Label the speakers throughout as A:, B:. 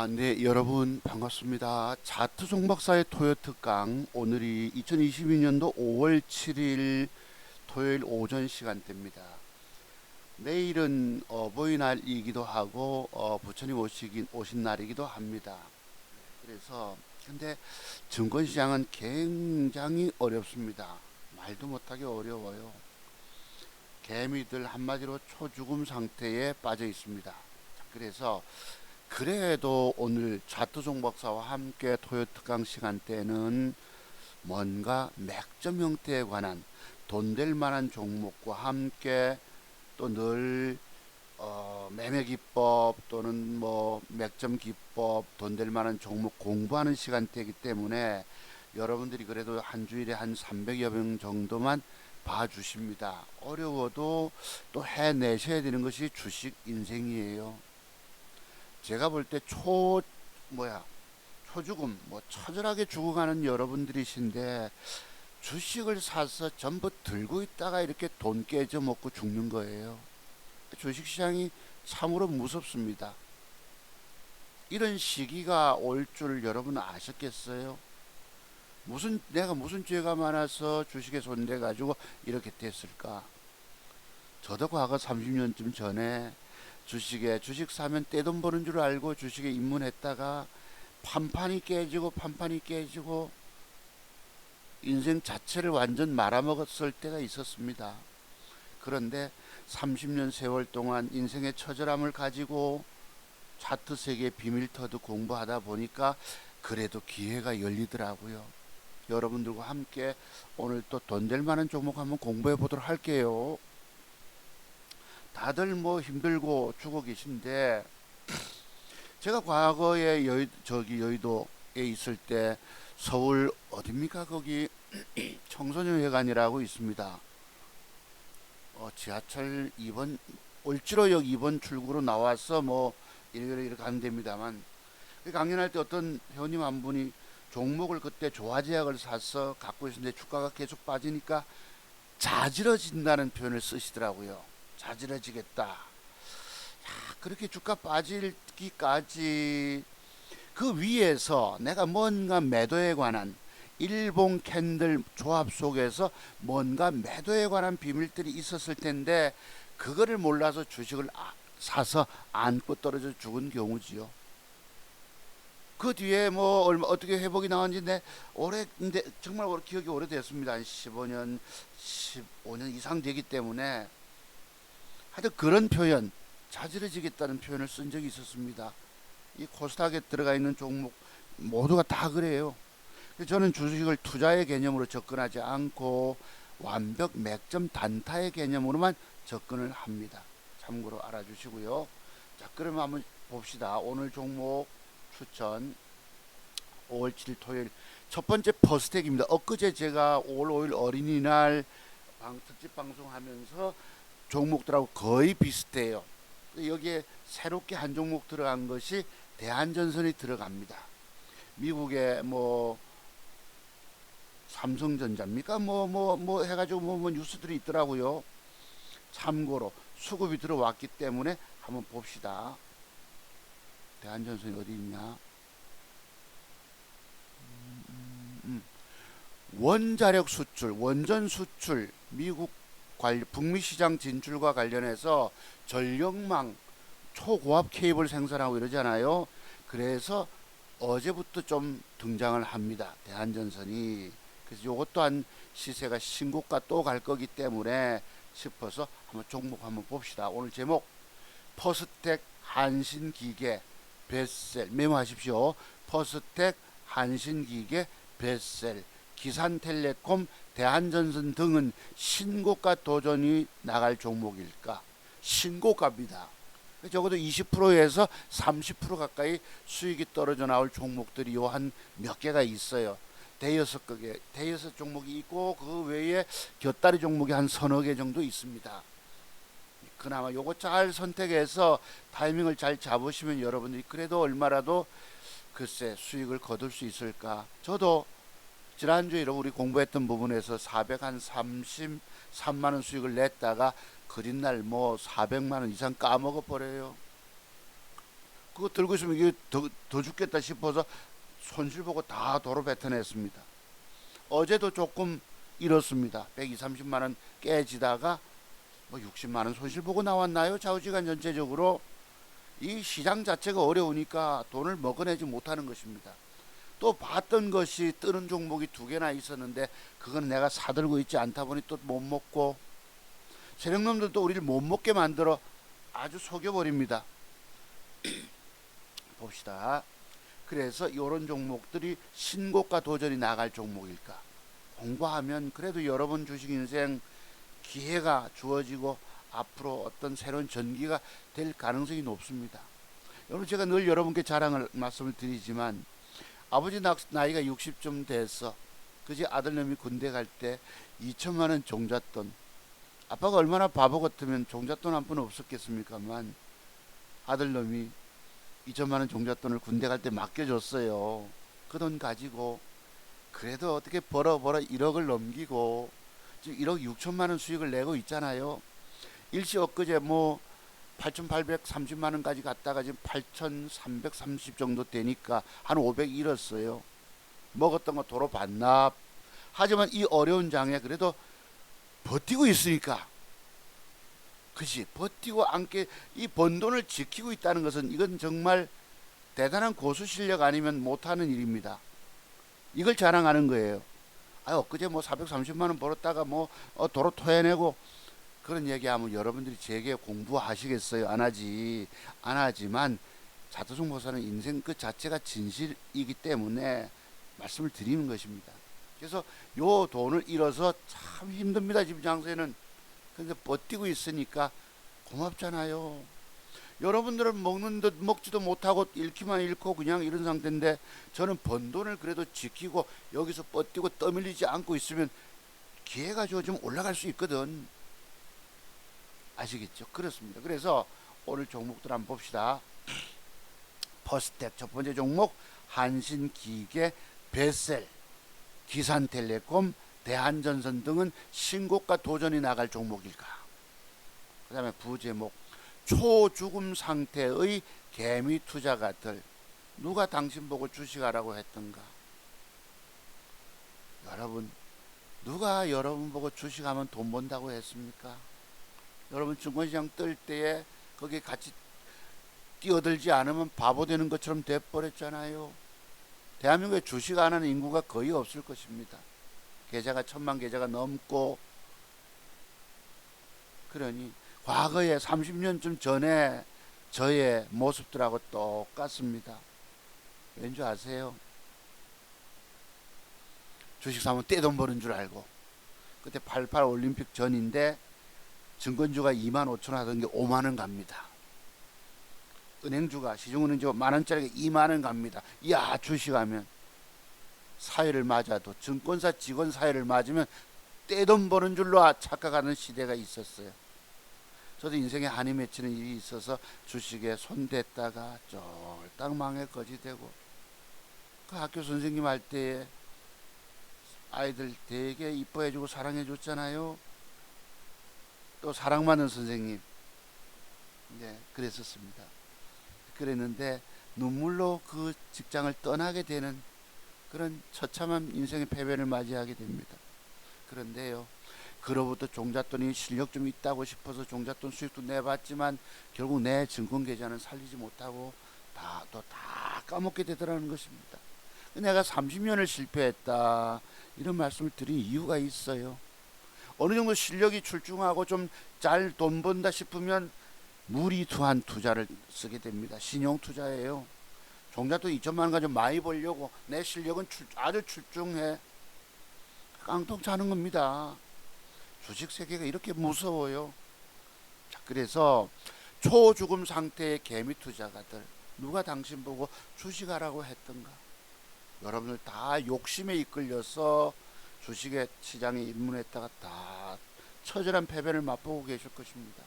A: 네, 여러분 반갑습니다. 자트 송박사의 토요 특강 오늘이 2022년도 5월 7일 토요일 오전 시간대입니다. 내일은 어버이날이기도 하고 부처님 오신 날이기도 합니다. 그래서 근데 증권시장은 굉장히 어렵습니다. 말도 못하게 어려워요. 개미들 한마디로 초죽음 상태에 빠져 있습니다. 그래서 그래도 오늘 자투종 박사와 함께 토요 특강 시간대는 뭔가 맥점 형태에 관한 돈 될 만한 종목과 함께 또 늘 매매 기법 또는 뭐 맥점 기법 돈 될 만한 종목 공부하는 시간대이기 때문에 여러분들이 그래도 한 주일에 한 300여 명 정도만 봐주십니다. 어려워도 또 해내셔야 되는 것이 주식 인생이에요. 제가 볼 때 뭐야 초죽음 뭐 처절하게 죽어가는 여러분들이신데 주식을 사서 전부 들고 있다가 이렇게 돈 깨져 먹고 죽는 거예요. 주식시장이 참으로 무섭습니다. 이런 시기가 올 줄 여러분 아셨겠어요? 내가 무슨 죄가 많아서 주식에 손대 가지고 이렇게 됐을까? 저도 과거 30년쯤 전에 주식 사면 떼돈 버는 줄 알고 주식에 입문했다가 판판이 깨지고 인생 자체를 완전 말아먹었을 때가 있었습니다. 그런데 30년 세월 동안 인생의 처절함을 가지고 차트 세계 비밀터도 공부하다 보니까 그래도 기회가 열리더라고요. 여러분들과 함께 오늘 또 돈 될 만한 종목 한번 공부해 보도록 할게요. 다들 뭐 힘들고 죽어 계신데 제가 과거에 여의도에 있을 때 서울 어딥니까 거기 청소년회관이라고 있습니다. 지하철 2번 을지로역 2번 출구로 나와서 뭐 이렇게 가면 됩니다만 강연할 때 어떤 회원님 한 분이 종목을 그때 조화제약을 사서 갖고 있었는데 주가가 계속 빠지니까 자지러진다는 표현을 쓰시더라고요. 자지러지겠다. 그렇게 주가 빠지기까지 그 위에서 내가 뭔가 매도에 관한 일본 캔들 조합 속에서 뭔가 매도에 관한 비밀들이 있었을 텐데 그거를 몰라서 주식을 사서 안고 떨어져 죽은 경우지요. 그 뒤에 뭐 얼마 어떻게 회복이 나왔는지 근데 정말 기억이 오래됐습니다. 한 15년 이상 되기 때문에 하여튼 그런 표현 자지러지겠다는 표현을 쓴 적이 있었습니다. 이 코스닥에 들어가 있는 종목 모두가 다 그래요. 저는 주식을 투자의 개념으로 접근하지 않고 완벽 맥점 단타의 개념으로만 접근을 합니다. 참고로 알아주시고요. 자, 그러면 한번 봅시다. 오늘 종목 추천 5월 7일 토요일 첫 번째 퍼스텍입니다. 엊그제 제가 5월 5일 어린이날 특집 방송하면서 종목들하고 거의 비슷해요. 여기에 새롭게 한 종목 들어간 것이 대한전선이 들어갑니다. 미국의 뭐 삼성전자입니까? 뭐 해가지고 뭐 뉴스들이 있더라고요. 참고로 수급이 들어왔기 때문에 한번 봅시다. 대한전선이 어디 있냐? 원자력 수출, 원전 수출, 미국 북미 시장 진출과 관련해서 전력망 초고압 케이블 생산하고 이러잖아요. 그래서 어제부터 좀 등장을 합니다. 대한전선이. 그래서 이것 또한 시세가 신고가 또 갈 거기 때문에 싶어서 한번 종목 한번 봅시다. 오늘 제목 퍼스텍 한신기계 베셀 메모하십시오. 퍼스텍 한신기계 베셀 기산텔레콤 대한전선 등은 신고가 도전이 나갈 종목일까? 신고가입니다. 적어도 20%에서 30% 가까이 수익이 떨어져 나올 종목들이 요 한 몇 개가 있어요. 대여섯 종목이 있고 그 외에 곁다리 종목이 한 서너 개 정도 있습니다. 그나마 요거 잘 선택해서 타이밍을 잘 잡으시면 여러분들이 그래도 얼마라도 글쎄 수익을 거둘 수 있을까. 저도 지난주에 우리 공부했던 부분에서 433만원 수익을 냈다가 그린 날 뭐 400만원 이상 까먹어 버려요. 그거 들고 있으면 이게 더 죽겠다 싶어서 손실 보고 다 도로 뱉어냈습니다. 어제도 조금 잃었습니다. 120, 30만 원 깨지다가 뭐 60만 원 손실 보고 나왔나요? 좌우지간 전체적으로 이 시장 자체가 어려우니까 돈을 먹어내지 못하는 것입니다. 또 봤던 것이 뜨는 종목이 두 개나 있었는데 그건 내가 사들고 있지 않다 보니 또 못 먹고, 세력놈들도 우리를 못 먹게 만들어 아주 속여버립니다. 봅시다. 그래서 이런 종목들이 신고가 도전이 나갈 종목일까? 공부하면 그래도 여러분 주식 인생 기회가 주어지고 앞으로 어떤 새로운 전기가 될 가능성이 높습니다. 여러분, 제가 늘 여러분께 자랑을 말씀을 드리지만 아버지 나이가 60좀 돼서 그제 아들놈이 군대 갈 때 2천만 원 종잣돈, 아빠가 얼마나 바보 같으면 종잣돈 한 푼 없었겠습니까만 아들놈이 2천만 원 종잣돈을 군대 갈 때 맡겨줬어요. 그 돈 가지고 그래도 어떻게 벌어 1억을 넘기고 지금 1억 6천만 원 수익을 내고 있잖아요. 일시 엊그제 뭐 8,830만 원까지 갔다가 지금 8,330 정도 되니까 한 500 잃었어요. 먹었던 거 도로 반납. 하지만 이 어려운 장에 그래도 버티고 있으니까, 그치, 버티고 앉게 이 번 돈을 지키고 있다는 것은 이건 정말 대단한 고수 실력 아니면 못하는 일입니다. 이걸 자랑하는 거예요. 엊그제 뭐 430만 원 벌었다가 뭐 도로 토해내고 그런 얘기하면 여러분들이 제게 공부하시겠어요? 안 하지. 안 하지만 자두성 목사는 인생 그 자체가 진실이기 때문에 말씀을 드리는 것입니다. 그래서 요 돈을 잃어서 참 힘듭니다. 지금 장세는. 근데 버티고 있으니까 고맙잖아요. 여러분들은 먹는 듯 먹지도 못하고 잃기만 잃고 그냥 이런 상태인데 저는 번 돈을 그래도 지키고 여기서 버티고 떠밀리지 않고 있으면 기회가 좀 올라갈 수 있거든. 아시겠죠? 그렇습니다. 그래서 오늘 종목들 한번 봅시다. 퍼스텍 첫 번째 종목, 한신기계, 베셀, 기산텔레콤, 대한전선 등은 신고가 도전이 나갈 종목일까? 그 다음에 부제목, 초죽음 상태의 개미 투자가들, 누가 당신 보고 주식하라고 했던가? 여러분, 누가 여러분 보고 주식하면 돈 번다고 했습니까? 여러분, 증권시장 뜰 때에 거기에 같이 뛰어들지 않으면 바보 되는 것처럼 돼버렸잖아요. 대한민국에 주식 안 하는 인구가 거의 없을 것입니다. 계좌가 1,000만 계좌가 넘고. 그러니 과거에 30년쯤 전에 저의 모습들하고 똑같습니다. 왠지 아세요? 주식 사면 떼돈 버는 줄 알고. 그때 88 올림픽 전인데 증권주가 25,000원 하던 게 5만원 갑니다. 은행주가, 시중은행주가 만원짜리가 2만원 갑니다. 이야, 주식하면 사회를 맞아도, 증권사 직원 사회를 맞으면 떼돈 버는 줄로 착각하는 시대가 있었어요. 저도 인생에 한이 맺히는 일이 있어서 주식에 손댔다가 쫄딱 망해 거지 되고, 그 학교 선생님 할 때에 아이들 되게 이뻐해주고 사랑해줬잖아요. 또 사랑받는 선생님, 네, 그랬었습니다. 그랬는데 눈물로 그 직장을 떠나게 되는 그런 처참한 인생의 패배를 맞이하게 됩니다. 그런데요, 그로부터 종잣돈이 실력 좀 있다고 싶어서 종잣돈 수익도 내봤지만 결국 내 증권 계좌는 살리지 못하고 다 까먹게 되더라는 것입니다. 내가 30년을 실패했다, 이런 말씀을 드린 이유가 있어요. 어느 정도 실력이 출중하고 좀 잘 돈 번다 싶으면 무리투한 투자를 쓰게 됩니다. 신용 투자예요. 종잣돈 2천만 원 가지고 많이 벌려고 내 실력은 아주 출중해, 깡통 차는 겁니다. 주식 세계가 이렇게 무서워요. 자, 그래서 초죽음 상태의 개미 투자가들, 누가 당신 보고 주식하라고 했던가? 여러분들 다 욕심에 이끌려서 주식의 시장에 입문했다가 다 처절한 패배를 맛보고 계실 것입니다.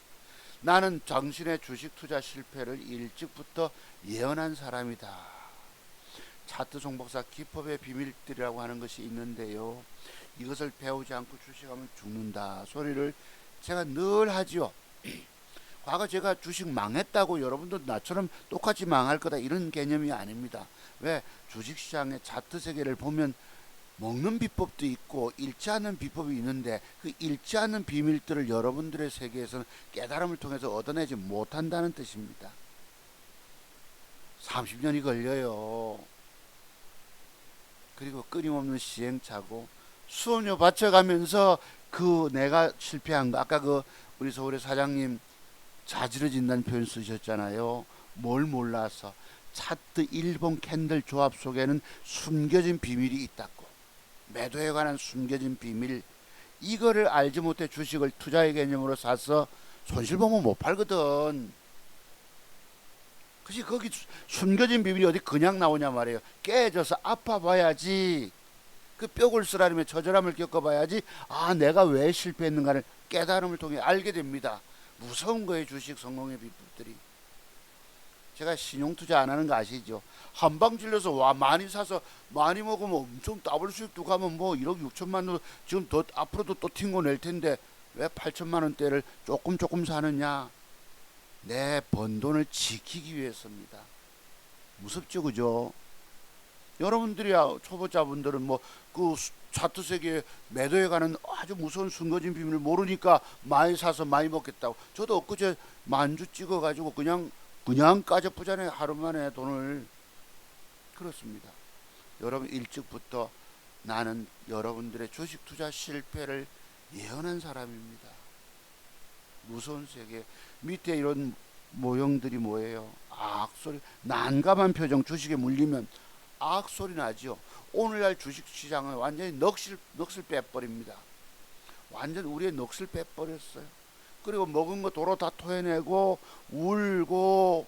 A: 나는 당신의 주식 투자 실패를 일찍부터 예언한 사람이다. 차트 종목사 기법의 비밀들이라고 하는 것이 있는데요, 이것을 배우지 않고 주식하면 죽는다 소리를 제가 늘 하지요. 과거 제가 주식 망했다고 여러분도 나처럼 똑같이 망할 거다 이런 개념이 아닙니다. 왜? 주식시장의 차트 세계를 보면 먹는 비법도 있고 잃지 않는 비법이 있는데 그 잃지 않는 비밀들을 여러분들의 세계에서는 깨달음을 통해서 얻어내지 못한다는 뜻입니다. 30년이 걸려요. 그리고 끊임없는 시행착오 수업료 받쳐가면서 그 내가 실패한 거 아까 그 우리 서울의 사장님 자지러진다는 표현 쓰셨잖아요. 뭘 몰라서 차트 일본 캔들 조합 속에는 숨겨진 비밀이 있다고. 매도에 관한 숨겨진 비밀 이거를 알지 못해 주식을 투자의 개념으로 사서 손실보면 못 팔거든. 그치 거기 숨겨진 비밀이 어디 그냥 나오냐 말이에요. 깨져서 아파봐야지. 그 뼈골 쓰라림에 처절함을 겪어봐야지 아 내가 왜 실패했는가를 깨달음을 통해 알게 됩니다. 무서운 거예요 주식 성공의 비법들이. 제가 신용투자 안 하는 거 아시죠? 한방 질려서 와 많이 사서 많이 먹으면 엄청 더블 수익도 가면 뭐 1억 6천만 원 지금 더 앞으로도 또 튕고 낼 텐데 왜 8천만 원대를 조금 사느냐? 내 번 돈을 지키기 위해서입니다. 무섭죠 그죠? 여러분들이야 초보자분들은 뭐 그 차트 세계 매도에 가는 아주 무서운 숨겨진 비밀을 모르니까 많이 사서 많이 먹겠다고. 저도 엊그제 만주 찍어가지고 그냥 까져부자네 하루 만에 돈을. 그렇습니다. 여러분 일찍부터 나는 여러분들의 주식 투자 실패를 예언한 사람입니다. 무서운 세계 밑에 이런 모형들이 뭐예요? 악소리 난감한 표정 주식에 물리면 악소리 나죠. 오늘날 주식시장은 완전히 넋을 빼버립니다. 완전 우리의 넋을 빼버렸어요. 그리고 먹은 거 도로 다 토해내고 울고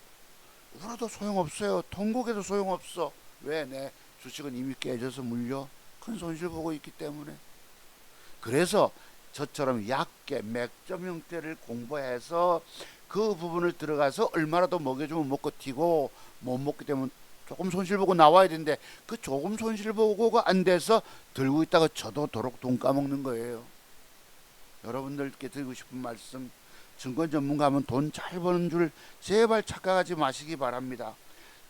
A: 울어도 소용없어요. 통곡해도 소용없어. 왜? 내 주식은 이미 깨져서 물려 큰 손실 보고 있기 때문에. 그래서 저처럼 얕게 맥점 형태를 공부해서 그 부분을 들어가서 얼마라도 먹여주면 먹고 튀고 못 먹기 때문에 조금 손실 보고 나와야 되는데 그 조금 손실 보고가 안 돼서 들고 있다가 저도 도록 돈 까먹는 거예요. 여러분들께 드리고 싶은 말씀, 증권 전문가면 돈 잘 버는 줄 제발 착각하지 마시기 바랍니다.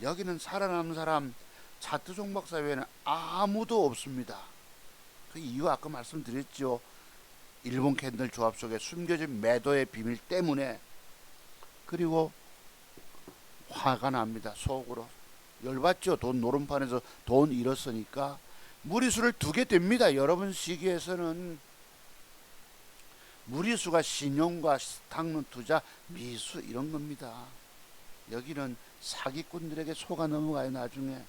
A: 여기는 살아남은 사람 차트 종목 사회에는 아무도 없습니다. 그 이유 아까 말씀드렸죠. 일본 캔들 조합 속에 숨겨진 매도의 비밀 때문에. 그리고 화가 납니다. 속으로 열받죠. 돈 노름판에서 돈 잃었으니까. 무리수를 두게 됩니다. 여러분 시기에서는 무리수가 신용과 닦는 투자 미수 이런 겁니다. 여기는 사기꾼들에게 속아 넘어가요 나중에.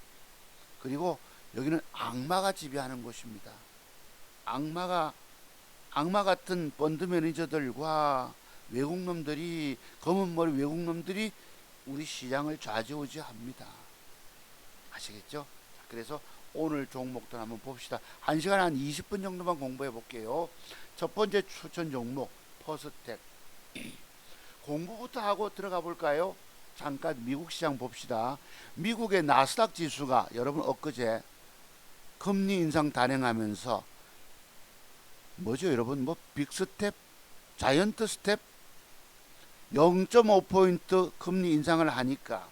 A: 그리고 여기는 악마가 지배하는 곳입니다. 악마 같은 펀드 매니저들과 외국놈들이 검은 머리 외국놈들이 우리 시장을 좌지우지합니다. 아시겠죠? 그래서 오늘 종목들 한번 봅시다. 1시간 한 20분 정도만 공부해 볼게요. 첫 번째 추천 종목 퍼스텍. 공부부터 하고 들어가 볼까요? 잠깐 미국 시장 봅시다. 미국의 나스닥 지수가 여러분 엊그제 금리 인상 단행하면서 뭐죠 여러분? 뭐 빅스텝, 자이언트 스텝 0.5포인트 금리 인상을 하니까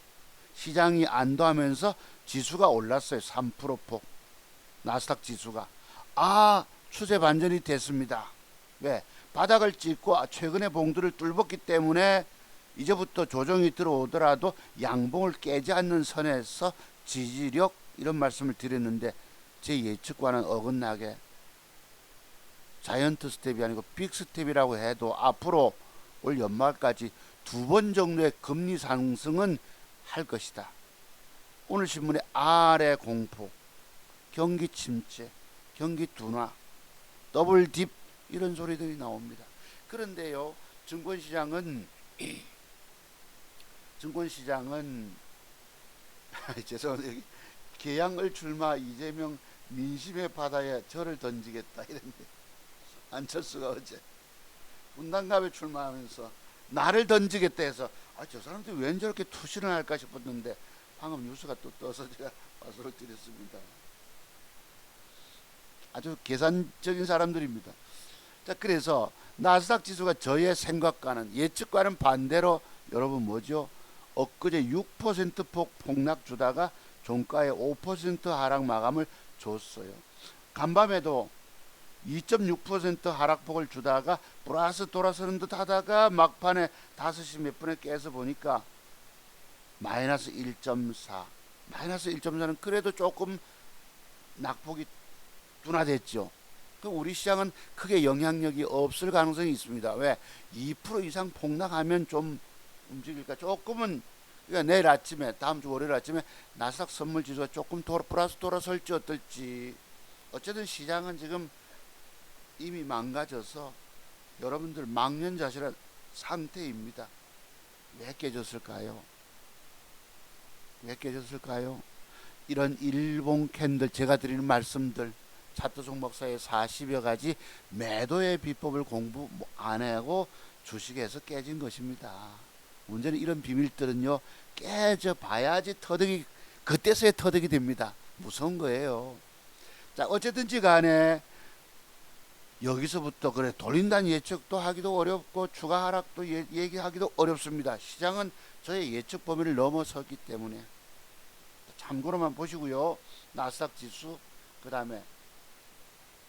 A: 시장이 안도하면서 지수가 올랐어요. 3%폭 나스닥 지수가. 추세 반전이 됐습니다. 왜? 바닥을 찍고 최근에 봉두를 뚫었기 때문에 이제부터 조정이 들어오더라도 양봉을 깨지 않는 선에서 지지력 이런 말씀을 드렸는데 제 예측과는 어긋나게 자이언트 스텝이 아니고 빅 스텝이라고 해도 앞으로 올 연말까지 2번 정도의 금리 상승은 할 것이다. 오늘 신문에 아래 공포, 경기 침체, 경기 둔화, 더블 딥 이런 소리들이 나옵니다. 그런데요, 증권시장은 죄송합니다. 여기 개양을 출마 이재명 민심의 바다에 저를 던지겠다 이랬는데 안철수가 어제 분당갑에 출마하면서 나를 던지겠다 해서 저 사람들이 왠 저렇게 투신을 할까 싶었는데 방금 뉴스가 또 떠서 제가 말씀을 드렸습니다. 아주 계산적인 사람들입니다. 자, 그래서 나스닥 지수가 저의 생각과는 예측과는 반대로 여러분 뭐죠? 엊그제 6%폭 폭락 주다가 종가에 5% 하락 마감을 줬어요. 간밤에도 2.6% 하락폭을 주다가 플러스 돌아서는 듯 하다가 막판에 5시 몇 분에 깨서 보니까 마이너스 1.4. 마이너스 1.4는 그래도 조금 낙폭이 둔화됐죠. 우리 시장은 크게 영향력이 없을 가능성이 있습니다. 왜? 2% 이상 폭락하면 좀 움직일까? 조금은, 그러니까 내일 아침에, 다음 주 월요일 아침에 나스닥 선물 지수가 조금 플러스 돌아설지 어떨지. 어쨌든 시장은 지금 이미 망가져서 여러분들 망연자실한 상태입니다. 왜 깨졌을까요? 왜 깨졌을까요? 이런 일본 캔들, 제가 드리는 말씀들, 차트 종목사의 40여 가지 매도의 비법을 공부 안 하고 주식에서 깨진 것입니다. 문제는 이런 비밀들은요, 깨져 봐야지 터득이, 그때서야 터득이 됩니다. 무서운 거예요. 자, 어쨌든지 간에 여기서부터 그래 돌린다는 예측도 하기도 어렵고 추가 하락도 얘기하기도 어렵습니다. 시장은 저의 예측 범위를 넘어섰기 때문에 참고로만 보시고요. 나스닥 지수, 그 다음에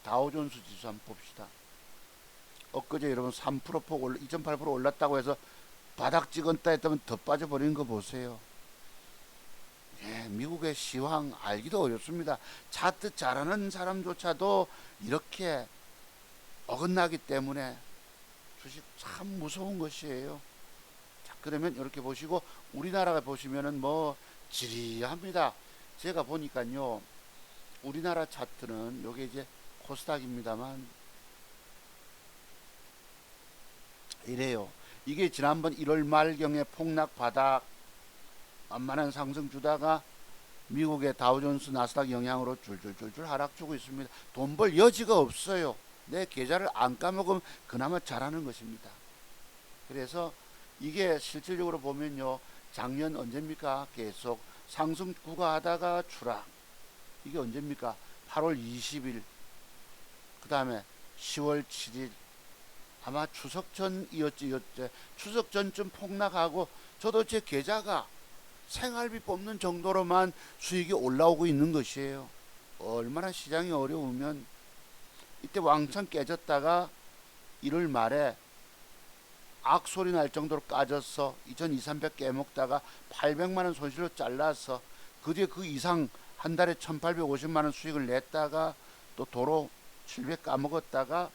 A: 다우존스 지수 한번 봅시다. 엊그제 여러분 3%폭 2.8% 올랐다고 해서 바닥 찍었다 했다면 더 빠져버리는 거 보세요. 예, 미국의 시황 알기도 어렵습니다. 차트 잘하는 사람조차도 이렇게 어긋나기 때문에 주식 참 무서운 것이에요. 자, 그러면 이렇게 보시고 우리나라가 보시면은 뭐 지리합니다. 제가 보니까요, 우리나라 차트는 요게 이제 코스닥입니다만 이래요. 이게 지난번 1월 말경에 폭락 바닥 만만한 상승 주다가 미국의 다우존스 나스닥 영향으로 줄줄줄줄 하락 주고 있습니다. 돈 벌 여지가 없어요. 내 계좌를 안 까먹으면 그나마 잘하는 것입니다. 그래서 이게 실질적으로 보면요, 작년 언제입니까? 계속 상승 구가하다가 추락. 이게 언제입니까? 8월 20일, 그 다음에 10월 7일, 아마 추석 전이었지. 추석 전쯤 폭락하고 저도 제 계좌가 생활비 뽑는 정도로만 수익이 올라오고 있는 것이에요. 얼마나 시장이 어려우면 이때 왕창 깨졌다가 1월 말에 악소리 날 정도로 까졌어. 2,200, 300 깨먹다가 800만원 손실로 잘라서 그 뒤에 그 이상 한 달에 1,850만원 수익을 냈다가 또 도로 700 까먹었다가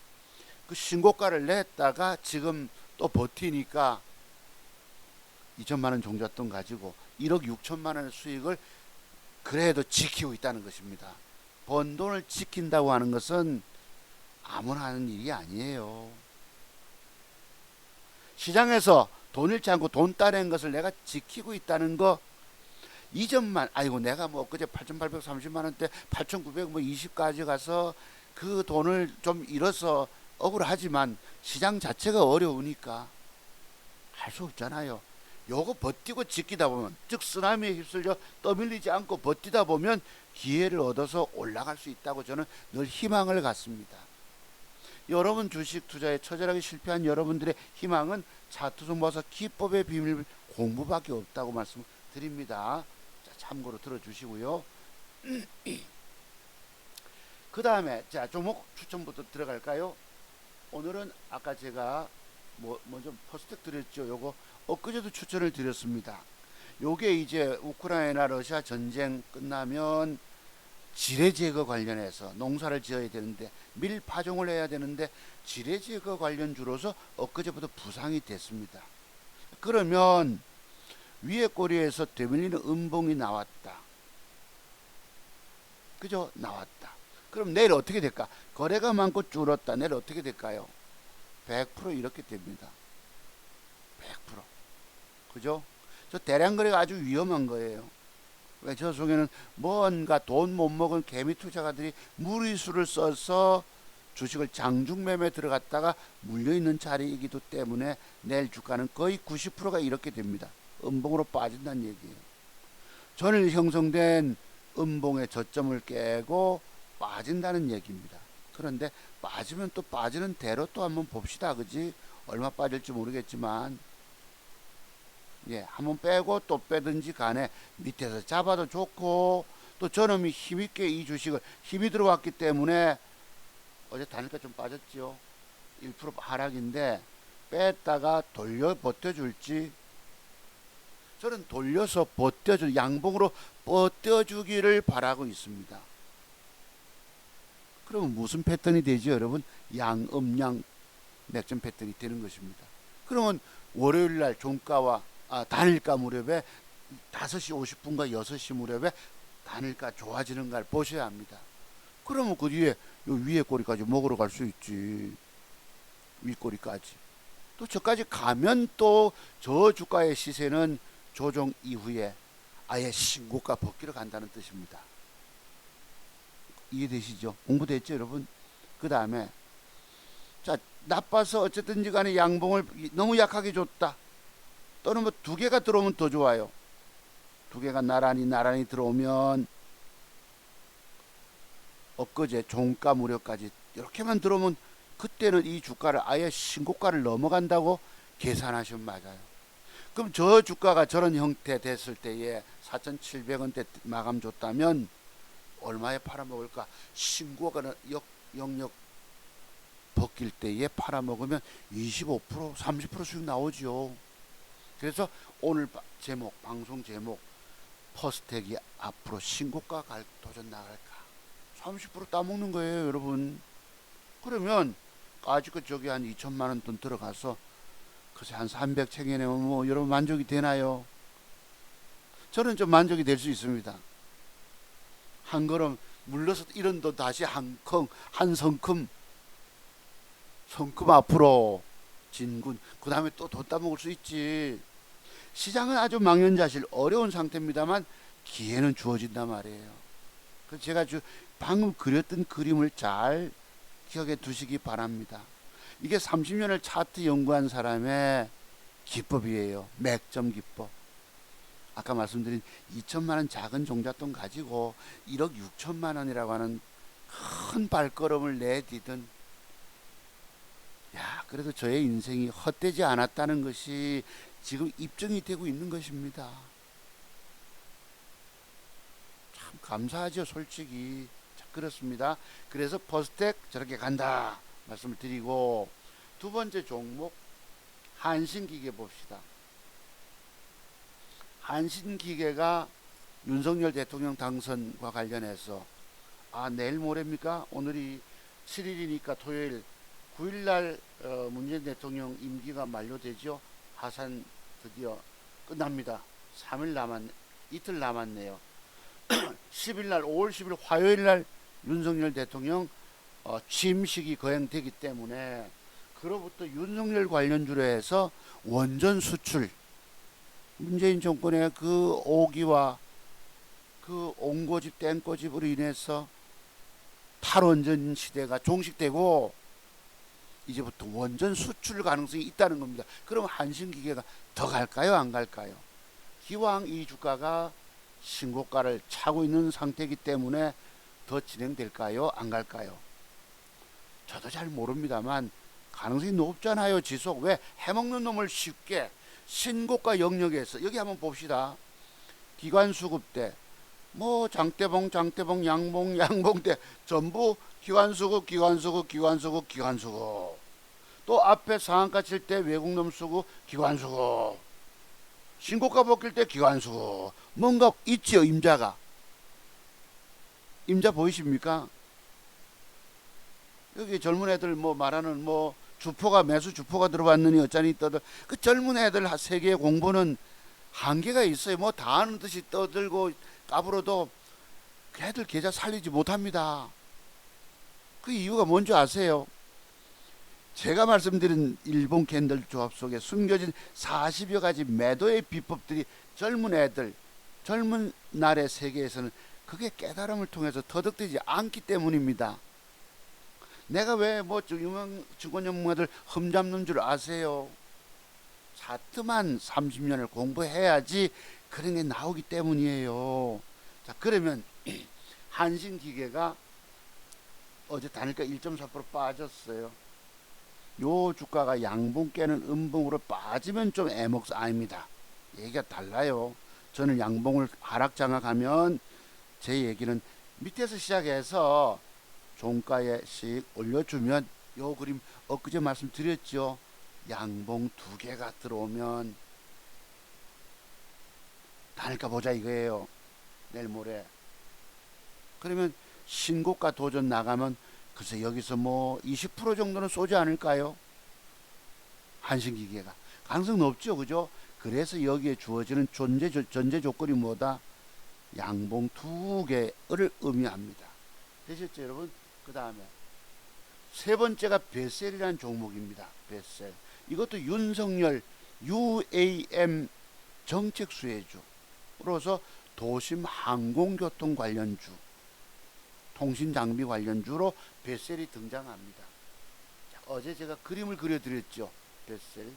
A: 그 신고가를 냈다가 지금 또 버티니까 2천만원 종잣돈 가지고 1억 6천만원의 수익을 그래도 지키고 있다는 것입니다. 번 돈을 지킨다고 하는 것은 아무나 하는 일이 아니에요. 시장에서 돈 잃지 않고 돈 따낸 것을 내가 지키고 있다는 거, 이전만, 아이고 내가 뭐 엊그제 8,830만원대 8,920까지 가서 그 돈을 좀 잃어서 억울하지만 시장 자체가 어려우니까 할 수 없잖아요. 요거 버티고 지키다 보면, 즉 쓰나미에 휩쓸려 떠밀리지 않고 버티다 보면 기회를 얻어서 올라갈 수 있다고 저는 늘 희망을 갖습니다. 여러분 주식 투자에 처절하게 실패한 여러분들의 희망은 차트 종목사 기법의 비밀 공부밖에 없다고 말씀드립니다. 자, 참고로 들어주시고요. 그 다음에 자, 종목 추천부터 들어갈까요? 오늘은 아까 제가 먼저 포스텍 드렸죠. 요거 엊그제도 추천을 드렸습니다. 요게 이제 우크라이나 러시아 전쟁 끝나면 지뢰 제거 관련해서 농사를 지어야 되는데, 밀 파종을 해야 되는데 지뢰 제거 관련주로서 엊그제부터 부상이 됐습니다. 그러면 위에 꼬리에서 되밀리는 음봉이 나왔다. 그죠? 나왔다. 그럼 내일 어떻게 될까? 거래가 많고 줄었다. 내일 어떻게 될까요? 100% 이렇게 됩니다. 100%. 그죠? 저 대량 거래가 아주 위험한 거예요. 왜? 저 속에는 뭔가 돈 못 먹은 개미 투자가들이 무리수를 써서 주식을 장중매매 들어갔다가 물려있는 자리이기도 때문에 내일 주가는 거의 90%가 이렇게 됩니다. 음봉으로 빠진다는 얘기예요. 전일 형성된 음봉의 저점을 깨고 빠진다는 얘기입니다. 그런데 빠지면 또 빠지는 대로 또 한번 봅시다. 그지? 얼마 빠질지 모르겠지만 예, 한번 빼고 또 빼든지 간에 밑에서 잡아도 좋고, 또 저놈이 힘있게 이 주식을 힘이 들어왔기 때문에 어제 단일가 좀 빠졌지요. 1% 하락인데 뺐다가 돌려 버텨줄지, 저는 돌려서 버텨주, 양봉으로 버텨주기를 바라고 있습니다. 그러면 무슨 패턴이 되죠, 여러분? 양음양 맥점 패턴이 되는 것입니다. 그러면 월요일날 종가와 단일가 무렵에 5시 50분과 6시 무렵에 단일가 좋아지는 걸 보셔야 합니다. 그러면 그 뒤에 요 위에 꼬리까지 먹으러 갈 수 있지. 윗꼬리까지. 또 저까지 가면 또 저 주가의 시세는 조정 이후에 아예 신고가 벗기러 간다는 뜻입니다. 이해되시죠? 공부됐죠, 여러분? 그 다음에 자, 나빠서 어쨌든지 간에 양봉을 너무 약하게 줬다. 또는 뭐 두 개가 들어오면 더 좋아요. 두 개가 나란히 들어오면 엊그제 종가 무렵까지 이렇게만 들어오면 그때는 이 주가를 아예 신고가를 넘어간다고 계산하시면 맞아요. 그럼 저 주가가 저런 형태 됐을 때에 4,700원대 마감 줬다면 얼마에 팔아먹을까? 신고가는 영역 벗길 때에 팔아먹으면 25% 30% 수익 나오죠. 그래서 오늘 제목, 방송 제목, 퍼스텍이 앞으로 신고가 도전 나갈까? 30% 따먹는 거예요, 여러분. 그러면 아직까지 저기 한 2천만 원 돈 들어가서 글쎄 한 300 챙겨내면 뭐 여러분 만족이 되나요? 저는 좀 만족이 될 수 있습니다. 한 걸음 물러서 이런 돈 다시 한 성큼 앞으로 진군, 그 다음에 또 돈 따먹을 수 있지. 시장은 아주 망연자실 어려운 상태입니다만 기회는 주어진단 말이에요. 그래서 제가 방금 그렸던 그림을 잘 기억해 두시기 바랍니다. 이게 30년을 차트 연구한 사람의 기법이에요. 맥점 기법. 아까 말씀드린 2천만 원 작은 종잣돈 가지고 1억 6천만 원이라고 하는 큰 발걸음을 내디든, 야, 그래도 저의 인생이 헛되지 않았다는 것이 지금 입증이 되고 있는 것입니다. 참 감사하죠, 솔직히. 자, 그렇습니다. 그래서 퍼스텍 저렇게 간다 말씀을 드리고, 두 번째 종목 한신기계 봅시다. 한신기계가 윤석열 대통령 당선과 관련해서 내일 모레입니까? 오늘이 7일이니까 토요일, 9일날 문재인 대통령 임기가 만료되죠. 하산 드디어 끝납니다. 3일 이틀 남았네요. 10일날 5월 10일 화요일날 윤석열 대통령 취임식이 거행되기 때문에, 그로부터 윤석열 관련주로 해서 원전 수출, 문재인 정권의 그 오기와 그 옹고집 땡고집으로 인해서 탈원전 시대가 종식되고 이제부터 원전 수출 가능성이 있다는 겁니다. 그럼 한신기계가 더 갈까요, 안 갈까요? 기왕 이 주가가 신고가를 차고 있는 상태이기 때문에 더 진행될까요, 안 갈까요? 저도 잘 모릅니다만 가능성이 높잖아요. 지속. 왜? 해먹는 놈을 쉽게 신고가 영역에서, 여기 한번 봅시다. 기관수급대, 뭐 장대봉 양봉대 전부 기관수급. 또 앞에 상한가 칠 때 외국놈 수급 기관수급, 신고가 벗길 때 기관수급. 뭔가 있지요, 임자가. 임자 보이십니까? 여기 젊은 애들 뭐 말하는 뭐 매수 주포가 들어왔느니 어쩌니 떠들, 그 젊은 애들 세계의 공부는 한계가 있어요. 뭐 다 아는 듯이 떠들고 까불어도 걔들 계좌 살리지 못합니다. 그 이유가 뭔지 아세요? 제가 말씀드린 일본 캔들 조합 속에 숨겨진 40여 가지 매도의 비법들이 젊은 날의 세계에서는 그게 깨달음을 통해서 터득되지 않기 때문입니다. 내가 왜 뭐 유명 증권 전문가들 흠잡는 줄 아세요? 차트만 30년을 공부해야지 그런 게 나오기 때문이에요. 자, 그러면 한신기계가 어제 단일가 1.4% 빠졌어요. 요 주가가 양봉 깨는 음봉으로 빠지면 좀 애먹 아닙니다. 얘기가 달라요. 저는 양봉을 하락 장악하면 제 얘기는 밑에서 시작해서 종가에씩 올려주면 요 그림 엊그제 말씀드렸죠. 양봉 두 개가 들어오면 단일가 보자 이거예요. 내일 모레. 그러면 신고가 도전 나가면 글쎄 여기서 뭐 20% 정도는 쏘지 않을까요? 한신기계가 가능성 높죠, 그죠? 그래서 여기에 주어지는 전제 조건이 뭐다? 양봉 두 개를 의미합니다. 되셨죠, 여러분? 그 다음에 세 번째가 베셀이라는 종목입니다. 베셀. 이것도 윤석열 UAM 정책 수혜주로서 도심 항공교통 관련주, 통신 장비 관련주로 베셀이 등장합니다. 자, 어제 제가 그림을 그려드렸죠. 베셀.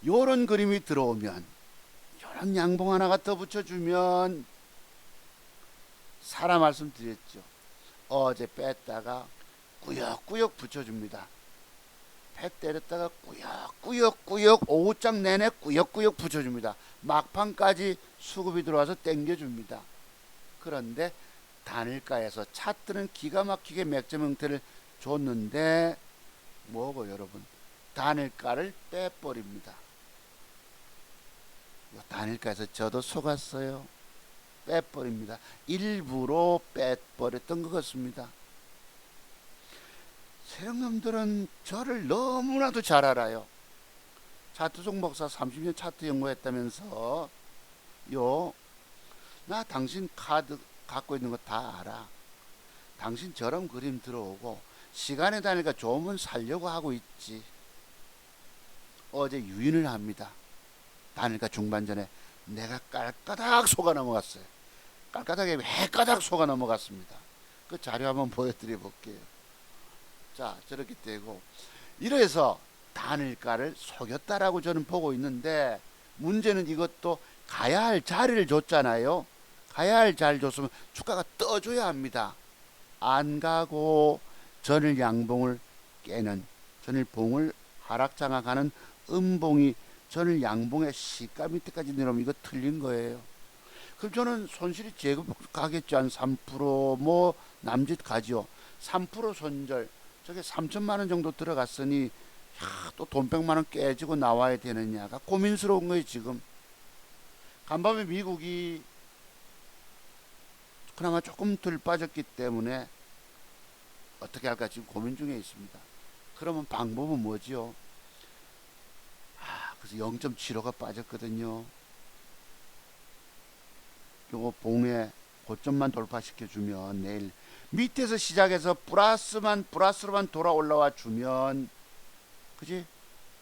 A: 요런 그림이 들어오면, 요런 양봉 하나가 더 붙여주면, 사라 말씀드렸죠. 어제 뺐다가 꾸역꾸역 붙여줍니다. 배 때렸다가 꾸역꾸역 오후장 내내 꾸역꾸역 붙여줍니다. 막판까지 수급이 들어와서 땡겨줍니다. 그런데 단일가에서 차트는 기가 막히게 맥점 형태를 줬는데 뭐고 여러분, 단일가를 빼버립니다. 단일가에서 저도 속았어요. 빼버립니다. 일부러 빼버렸던 것 같습니다. 세력놈들은 저를 너무나도 잘 알아요. 차트송 목사 30년 차트 연구했다면서 나 당신 카드 갖고 있는 거 다 알아. 당신 저런 그림 들어오고 시간에 다니까 좋으면 살려고 하고 있지. 어제 유인을 합니다. 다니까 중반전에 내가 깔까닥 속아 넘어갔어요. 깔까닥에 해까닥 속아 넘어갔습니다. 그 자료 한번 보여드려 볼게요. 자, 저렇게 되고 이래서 단일가를 속였다라고 저는 보고 있는데, 문제는 이것도 가야 할 자리를 줬잖아요. 가야 할 자리를 줬으면 주가가 떠줘야 합니다. 안 가고 전일 양봉을 깨는, 전일 봉을 하락 장악하는 음봉이 전일 양봉의 시가 밑에까지 내려오면 이거 틀린 거예요. 그럼 저는 손실이 제법 가겠죠. 한 3% 남짓 가죠. 3% 손절, 저게 3천만 원 정도 들어갔으니 또 돈 100만 원 깨지고 나와야 되느냐가 고민스러운 거예요. 지금 간밤에 미국이 그나마 조금 덜 빠졌기 때문에 어떻게 할까 지금 고민 중에 있습니다. 그러면 방법은 뭐지요? 그래서 0.75가 빠졌거든요. 요거 봉에 고점만 돌파시켜주면 내일 밑에서 시작해서 플러스로만 돌아 올라와 주면, 그지?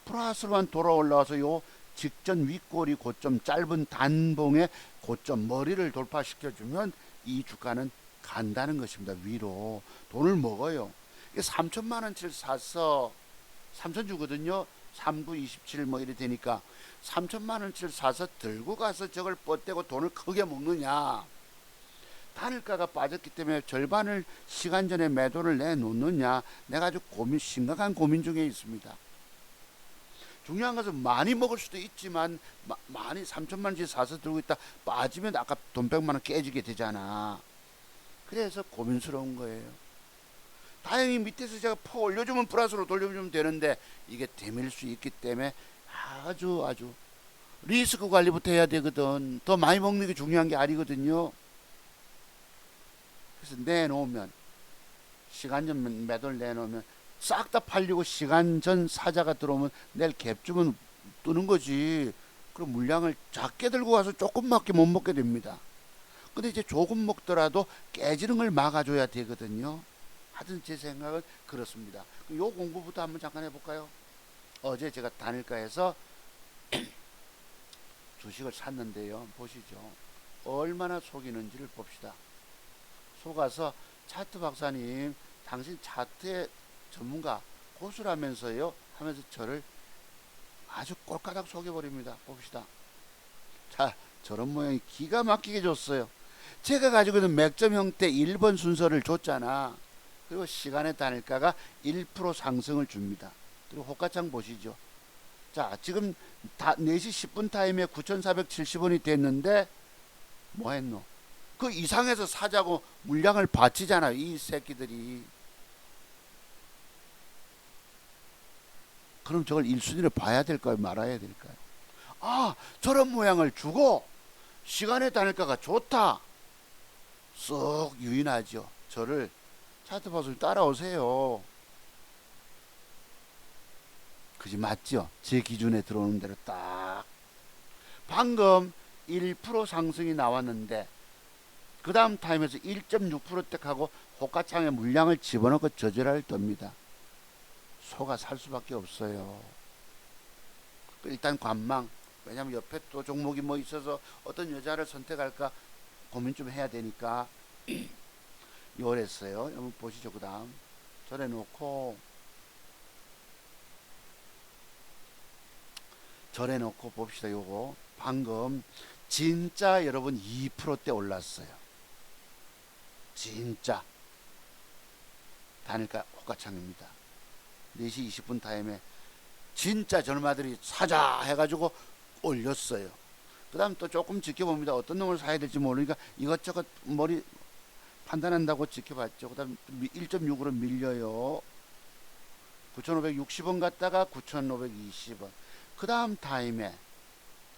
A: 플러스로만 돌아 올라와서 요 직전 윗꼬리 고점, 짧은 단봉의 고점 머리를 돌파시켜주면 이 주가는 간다는 것입니다. 위로 돈을 먹어요. 3천만 원치를 사서 3천 주거든요. 3, 9, 27 뭐 이래 되니까 3천만 원치를 사서 들고 가서 저걸 뻗대고 돈을 크게 먹느냐, 단일가가 빠졌기 때문에 절반을 시간 전에 매도를 내놓느냐, 내가 아주 심각한 고민 중에 있습니다. 중요한 것은 많이 먹을 수도 있지만 많이 3천만 원치 사서 들고 있다 빠지면 아까 돈 100만 원 깨지게 되잖아. 그래서 고민스러운 거예요. 다행히 밑에서 제가 퍼 올려주면 플러스로 돌려주면 되는데 이게 데밀 수 있기 때문에 아주 리스크 관리부터 해야 되거든. 더 많이 먹는 게 중요한 게 아니거든요. 그래서 내놓으면, 시간 전 매도를 내놓으면 싹 다 팔리고 시간 전 사자가 들어오면 내일 갭 주면 뜨는 거지. 그럼 물량을 작게 들고 와서 조금밖에 못 먹게 됩니다. 근데 이제 조금 먹더라도 깨지는 걸 막아줘야 되거든요. 하여튼 제 생각은 그렇습니다. 요 공부부터 한번 잠깐 해볼까요? 어제 제가 단일가에서 주식을 샀는데요. 보시죠. 얼마나 속이는지를 봅시다. 속아서 차트 박사님, 당신 차트의 전문가 고수라면서요 하면서 저를 아주 꼴까닥 속여버립니다. 봅시다. 자, 저런 모양이 기가 막히게 줬어요. 제가 가지고 있는 맥점 형태 1번 순서를 줬잖아. 그리고 시간의 단일가가 1% 상승을 줍니다. 그리고 호가창 보시죠. 자, 지금 4시 10분 타임에 9,470원이 됐는데 뭐 했노? 그 이상에서 사자고 물량을 바치잖아, 이 새끼들이. 그럼 저걸 1순위를 봐야 될까요? 말아야 될까요? 아, 저런 모양을 주고 시간의 단일가가 좋다. 쏙 유인하죠. 저를 차트 보수 따라오세요. 그지 맞죠? 제 기준에 들어오는 대로 딱. 방금 1% 상승이 나왔는데 그 다음 타임에서 1.6%대 하고 호가창에 물량을 집어넣고 저절할 겁니다. 소가 살 수밖에 없어요. 일단 관망. 왜냐면 옆에 또 종목이 뭐 있어서 어떤 여자를 선택할까 고민 좀 해야 되니까 요랬어요. 한번 보시죠. 그 다음 저래 놓고 봅시다. 요거 방금 진짜 여러분 2%대 올랐어요. 진짜 단일가 호가창입니다. 4시 20분 타임에 진짜 젊아들이 사자 해가지고 올렸어요. 그 다음 또 조금 지켜봅니다. 어떤 놈을 사야 될지 모르니까 이것저것 머리 판단한다고 지켜봤죠. 그 다음 1.6으로 밀려요. 9,560원 갔다가 9,520원. 그 다음 타임에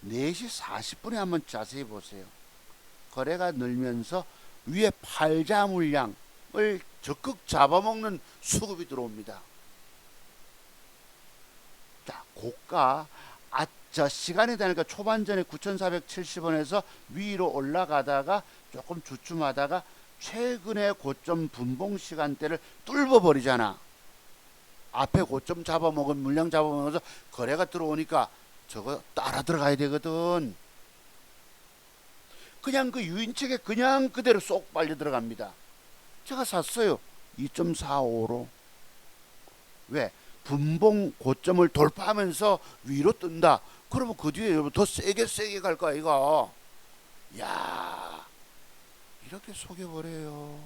A: 4시 40분에 한번 자세히 보세요. 거래가 늘면서 위에 팔자 물량을 적극 잡아먹는 수급이 들어옵니다. 자, 고가 저 시간이 되니까 초반전에 9,470원에서 위로 올라가다가 조금 주춤하다가 최근에 고점 분봉 시간대를 뚫어버리잖아. 앞에 고점 잡아먹은 물량 잡아먹어서 거래가 들어오니까 저거 따라 들어가야 되거든. 그냥 그 유인책에 그냥 그대로 쏙 빨려 들어갑니다. 제가 샀어요. 2.45로. 왜? 분봉 고점을 돌파하면서 위로 뜬다. 그러면 그 뒤에 여러분 더 세게 갈 거야 이거. 야, 이렇게 속여버려요.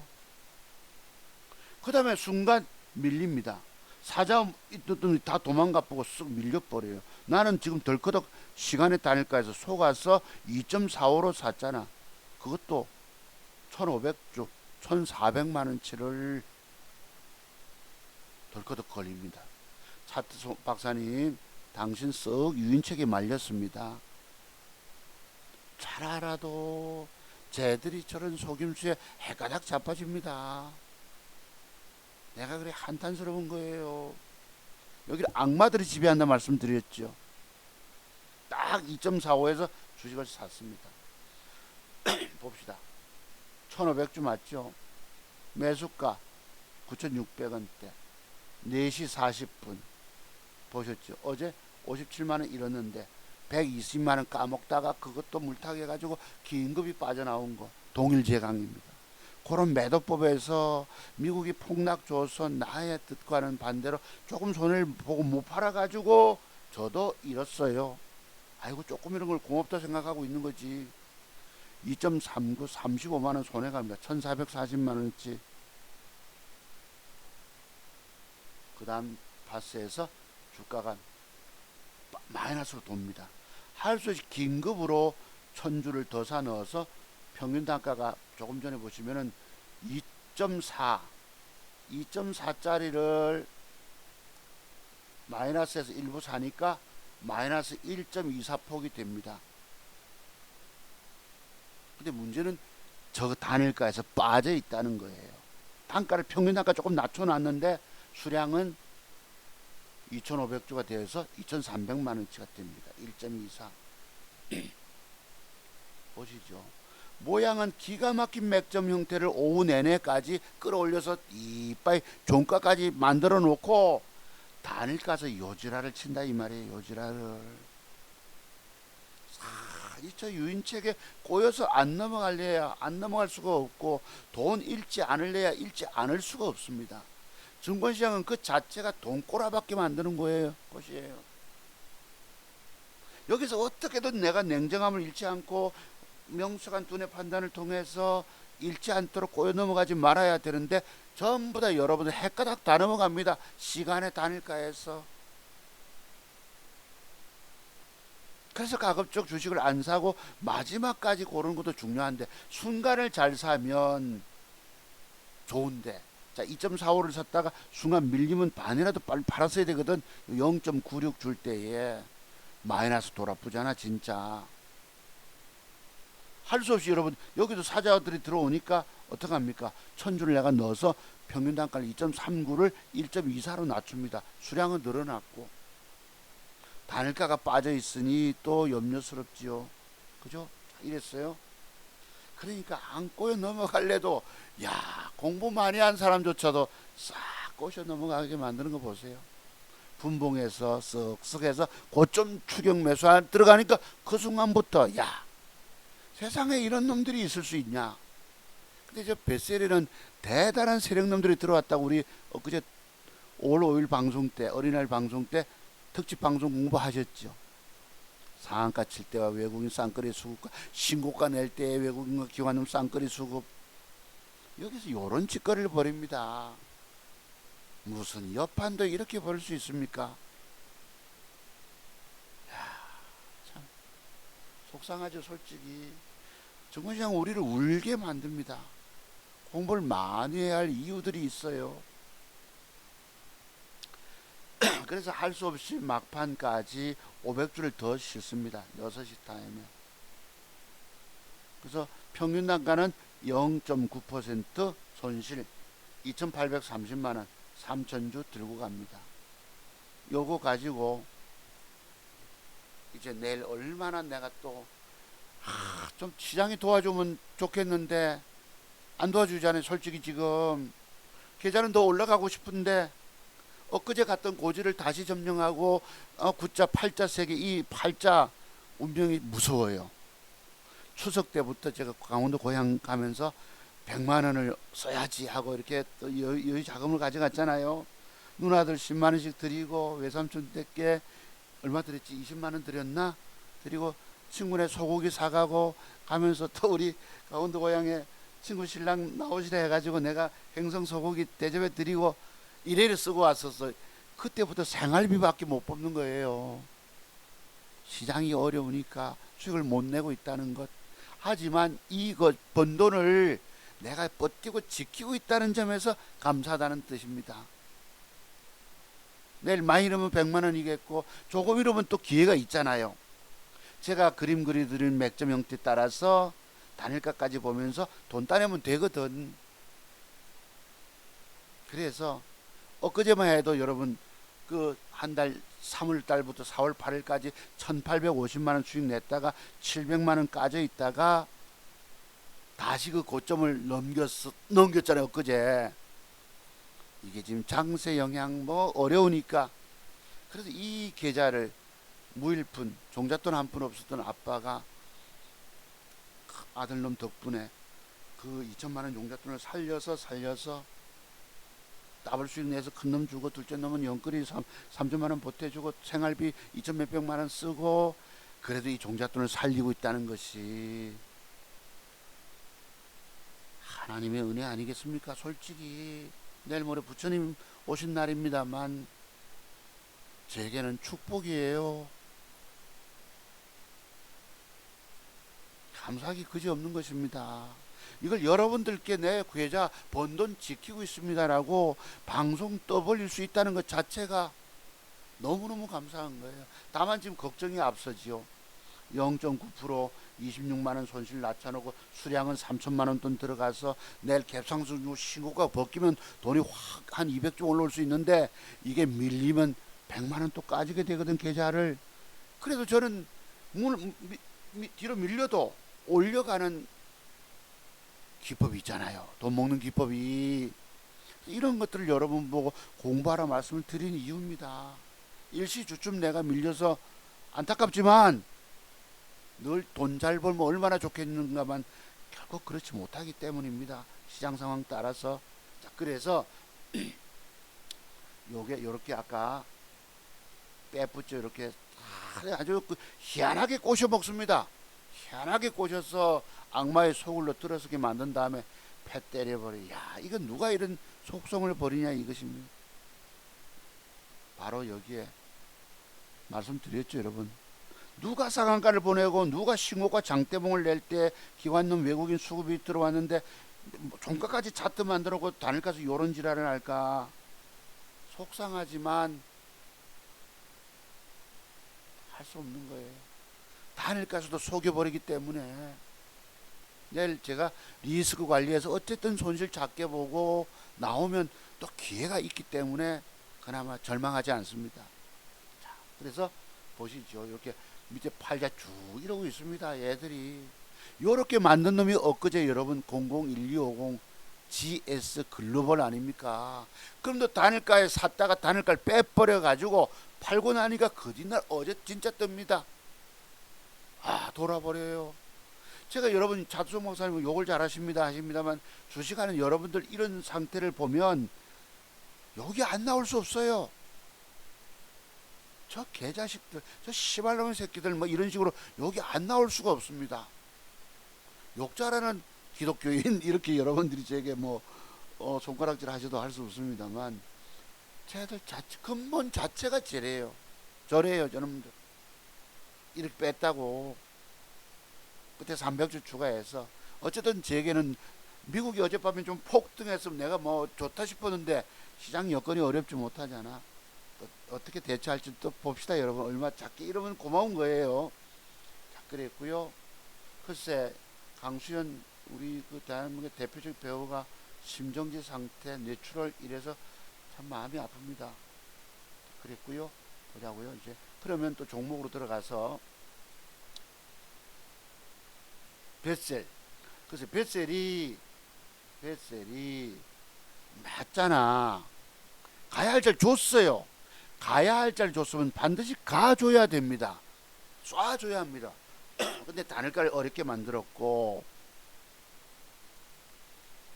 A: 그 다음에 순간 밀립니다. 사자 있던 다 도망가 보고 쓱 밀려버려요. 나는 지금 덜커덕 시간의 단일가에서 속아서 2.45로 샀잖아. 그것도 1,500주 1,400만원치를 덜커덕 걸립니다. 차트 박사님, 당신 썩 유인책에 말렸습니다. 잘 알아도 쟤들이 저런 속임수에 해가닥 자빠집니다. 내가 그래 한탄스러운 거예요. 여기를 악마들이 지배한다 말씀드렸죠. 딱 2.45에서 주식을 샀습니다. 봅시다. 1,500주 맞죠? 매수가 9,600원대. 4시 40분. 보셨죠? 어제 57만원 잃었는데 120만원 까먹다가 그것도 물타기 해가지고 긴급이 빠져나온 거. 동일 제강입니다. 그런 매도법에서 미국이 폭락 줘서 나의 뜻과는 반대로 조금 손해를 보고 못 팔아가지고 저도 잃었어요. 아이고 조금 이런 걸 고맙다 생각하고 있는 거지. 2.39 35만원 손해갑니다. 1,440만원치. 그 다음 파스에서 주가가 마이너스로 돕니다. 할 수 없이 긴급으로 1,000주를 더 사 넣어서 평균 단가가 조금 전에 보시면은 2.4짜리를 마이너스에서 일부 사니까 마이너스 1.24폭이 됩니다. 근데 문제는 저 단일가에서 빠져 있다는 거예요. 단가를 평균 단가 조금 낮춰놨는데 수량은 2,500주가 되어서 2,300만원치가 됩니다. 1.24 보시죠. 모양은 기가 막힌 맥점 형태를 오후 내내까지 끌어올려서 이빠이 종가까지 만들어 놓고 단일가서 요지라를 친다 이 말이에요. 요지라를. 저 유인책에 꼬여서 안 넘어갈래야 안 넘어갈 수가 없고 돈 잃지 않을래야 잃지 않을 수가 없습니다. 증권시장은 그 자체가 돈꼬라박게 만드는 거예요. 것이에요. 여기서 어떻게든 내가 냉정함을 잃지 않고 명석한 두뇌 판단을 통해서 잃지 않도록 꼬여 넘어가지 말아야 되는데 전부 다 여러분들 헷가닥 다 넘어갑니다. 시간의 단일가에서. 그래서 가급적 주식을 안 사고 마지막까지 고르는 것도 중요한데 순간을 잘 사면 좋은데, 자 2.45를 샀다가 순간 밀리면 반이라도 빨리 팔았어야 되거든. 0.96 줄 때에 마이너스 돌아쁘잖아 진짜. 할 수 없이 여러분 여기도 사자들이 들어오니까 어떡합니까? 천주를 내가 넣어서 평균 단가를 2.39를 1.24로 낮춥니다. 수량은 늘어났고 단일가가 빠져 있으니 또 염려스럽지요. 그죠? 이랬어요. 그러니까 안 꼬여 넘어갈래도 야 공부 많이 한 사람조차도 싹 꼬셔 넘어가게 만드는 거 보세요. 분봉해서 쓱쓱 해서 고점 추격 매수 들어가니까 그 순간부터 야 세상에 이런 놈들이 있을 수 있냐. 근데 저 베셀이는 대단한 세력놈들이 들어왔다고 우리 엊그제 5월 5일 방송 때 어린이날 방송 때 특집 방송 공부하셨죠. 상한가 칠 때와 외국인 쌍거리 수급과 신고가 낼 때 외국인과 기관놈 쌍거리 수급, 여기서 요런 짓거리를 벌입니다. 무슨 옆판도 이렇게 벌일 수 있습니까? 야, 참 속상하죠. 솔직히 증권시장 우리를 울게 만듭니다. 공부를 많이 해야 할 이유들이 있어요. 그래서 할 수 없이 막판까지 500주를 더 싣습니다. 6시 타임에. 그래서 평균 단가는 0.9% 손실 2830만원 3000주 들고 갑니다. 요거 가지고 이제 내일 얼마나 내가 또 좀 시장이 도와주면 좋겠는데 안 도와주잖아요. 솔직히 지금 계좌는 더 올라가고 싶은데 엊그제 갔던 고지를 다시 점령하고 9자 8자 세계, 이 8자 운명이 무서워요. 추석 때부터 제가 강원도 고향 가면서 100만원을 써야지 하고 이렇게 또 여유 자금을 가져갔잖아요. 누나들 10만원씩 드리고 외삼촌 댁께 얼마 드렸지? 20만원 드렸나? 드리고 친구네 소고기 사가고 가면서 또 우리 강원도 고향에 친구 신랑 나오시라 해가지고 내가 행성 소고기 대접해 드리고 이래를 쓰고 왔었어. 그때부터 생활비밖에 못 뽑는 거예요. 시장이 어려우니까 수익을 못 내고 있다는 것. 하지만 이것 번 돈을 내가 버티고 지키고 있다는 점에서 감사하다는 뜻입니다. 내일 많이 이러면 100만원이겠고 조금 이러면 또 기회가 있잖아요. 제가 그림 그리드리는 맥점 형태 따라서 단일가까지 보면서 돈 따내면 되거든. 그래서 엊그제만 해도 여러분 그 한 달 3월 달부터 4월 8일까지 1850만원 수익 냈다가 700만원 까져 있다가 다시 그 고점을 넘겼잖아요. 엊그제. 이게 지금 장세 영향 뭐 어려우니까. 그래서 이 계좌를 무일푼 종잣돈 한 푼 없었던 아빠가 아들놈 덕분에 그 2천만원 종잣돈을 살려서 더블 수익 내서 큰 놈 주고 둘째 놈은 연끌이 3천만원 보태주고 생활비 2천 몇백만원 쓰고 그래도 이 종잣돈을 살리고 있다는 것이 하나님의 은혜 아니겠습니까? 솔직히 내일 모레 부처님 오신 날입니다만 제게는 축복이에요. 감사하기 그지없는 것입니다. 이걸 여러분들께 내 계좌 번 돈 지키고 있습니다라고 방송 떠벌릴 수 있다는 것 자체가 너무너무 감사한 거예요. 다만 지금 걱정이 앞서지요. 0.9% 26만원 손실 낮춰놓고 수량은 3천만원 돈 들어가서 내일 갭상승 신고가 벗기면 돈이 확 한 200조 올라올 수 있는데 이게 밀리면 100만원 또 까지게 되거든 계좌를. 그래도 저는 뒤로 밀려도 올려가는 기법이 있잖아요. 돈 먹는 기법이. 이런 것들을 여러분 보고 공부하라 말씀을 드린 이유입니다. 일시주춤 내가 밀려서 안타깝지만 늘 돈 잘 벌면 얼마나 좋겠는가만 결국 그렇지 못하기 때문입니다. 시장 상황 따라서. 자, 그래서 요렇게 아까 빼붙죠. 이렇게 아주 희한하게 꼬셔 먹습니다. 희한하게 꼬셔서 악마의 속을로 들어서게 만든 다음에 패 때려버려. 야, 이거 누가 이런 속성을 버리냐 이것입니다. 바로 여기에 말씀드렸죠, 여러분. 누가 사관가를 보내고 누가 싱호과 장대봉을 낼 때 기관놈 외국인 수급이 들어왔는데 종가까지 차트 만들어고 단일 가서 요런 지랄을 할까. 속상하지만 할 수 없는 거예요. 단일 가서도 속여버리기 때문에 내일 제가 리스크 관리해서 어쨌든 손실 작게 보고 나오면 또 기회가 있기 때문에 그나마 절망하지 않습니다. 자, 그래서 보시죠. 이렇게 밑에 팔자 쭉 이러고 있습니다. 얘들이 요렇게 만든 놈이 엊그제 여러분 001250 GS 글로벌 아닙니까? 그럼도 단일가에 샀다가 단일가를 빼버려 가지고 팔고 나니까 그 뒷날 어제 진짜 뜹니다. 아, 돌아버려요. 제가 여러분 차두성 목사님 욕을 잘하십니다 하십니다만 주식하는 여러분들 이런 상태를 보면 여기 안 나올 수 없어요. 저 개자식들, 저 시발놈의 새끼들 뭐 이런 식으로 여기 안 나올 수가 없습니다. 욕 잘하는 기독교인 이렇게 여러분들이 제게 뭐 손가락질 하셔도 할 수 없습니다만 쟤들 자체 근본 자체가 저래요. 저놈들 이렇게 뺐다고 그때 300주 추가해서 어쨌든 제게는 미국이 어젯밤에 좀 폭등했으면 내가 뭐 좋다 싶었는데 시장 여건이 어렵지 못하잖아. 또 어떻게 대처할지 또 봅시다 여러분. 얼마 작게 이러면 고마운 거예요. 자, 그랬고요. 글쎄 강수연 우리 그 대한민국의 대표적 배우가 심정지 상태 뇌출혈 이래서 참 마음이 아픕니다. 그랬고요. 보자고요. 이제 그러면 또 종목으로 들어가서 벳셀. 그래서 벳셀이 맞잖아. 가야 할 잘 줬어요. 가야 할 잘 줬으면 반드시 가줘야 됩니다. 쏴줘야 합니다. 근데 단일가를 어렵게 만들었고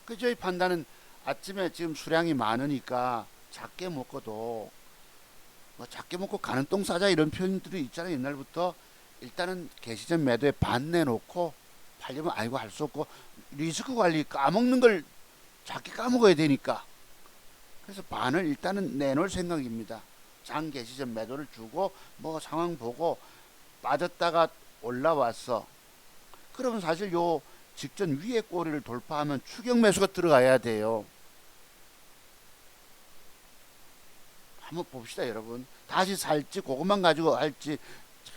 A: 그 저희 판단은 아침에 지금 수량이 많으니까 작게 먹고도 뭐 작게 먹고 가는 똥 싸자 이런 표현들이 있잖아요. 옛날부터 일단은 개시전 매도에 반 내놓고 팔려면 아이고 할 수 없고 리스크 관리 까먹는 걸 작게 까먹어야 되니까 그래서 반을 일단은 내놓을 생각입니다. 장 개시전 매도를 주고 뭐 상황 보고 빠졌다가 올라왔어. 그러면 사실 요 직전 위에 꼬리를 돌파하면 추격 매수가 들어가야 돼요. 한번 봅시다 여러분. 다시 살지 그것만 가지고 할지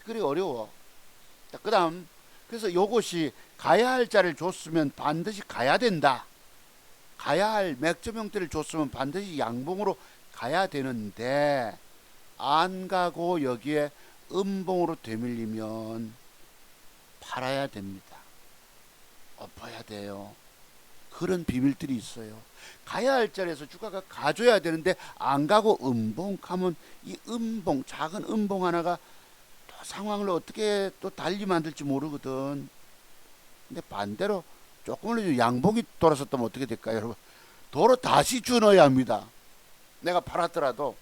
A: 그리 어려워. 그 다음 그래서 요것이 가야 할 자를 줬으면 반드시 가야 된다. 가야 할 맥점 형태를 줬으면 반드시 양봉으로 가야 되는데 안 가고 여기에 음봉으로 되밀리면 팔아야 됩니다. 엎어야 돼요. 그런 비밀들이 있어요. 가야 할 자리에서 주가가 가줘야 되는데 안 가고 음봉하면 이 음봉 작은 음봉 하나가 또 상황을 어떻게 또 달리 만들지 모르거든. 근데 반대로 조금이라도 양봉이 돌아섰다면 어떻게 될까요 여러분? 도로 다시 주 넣어야 합니다. 내가 팔았더라도.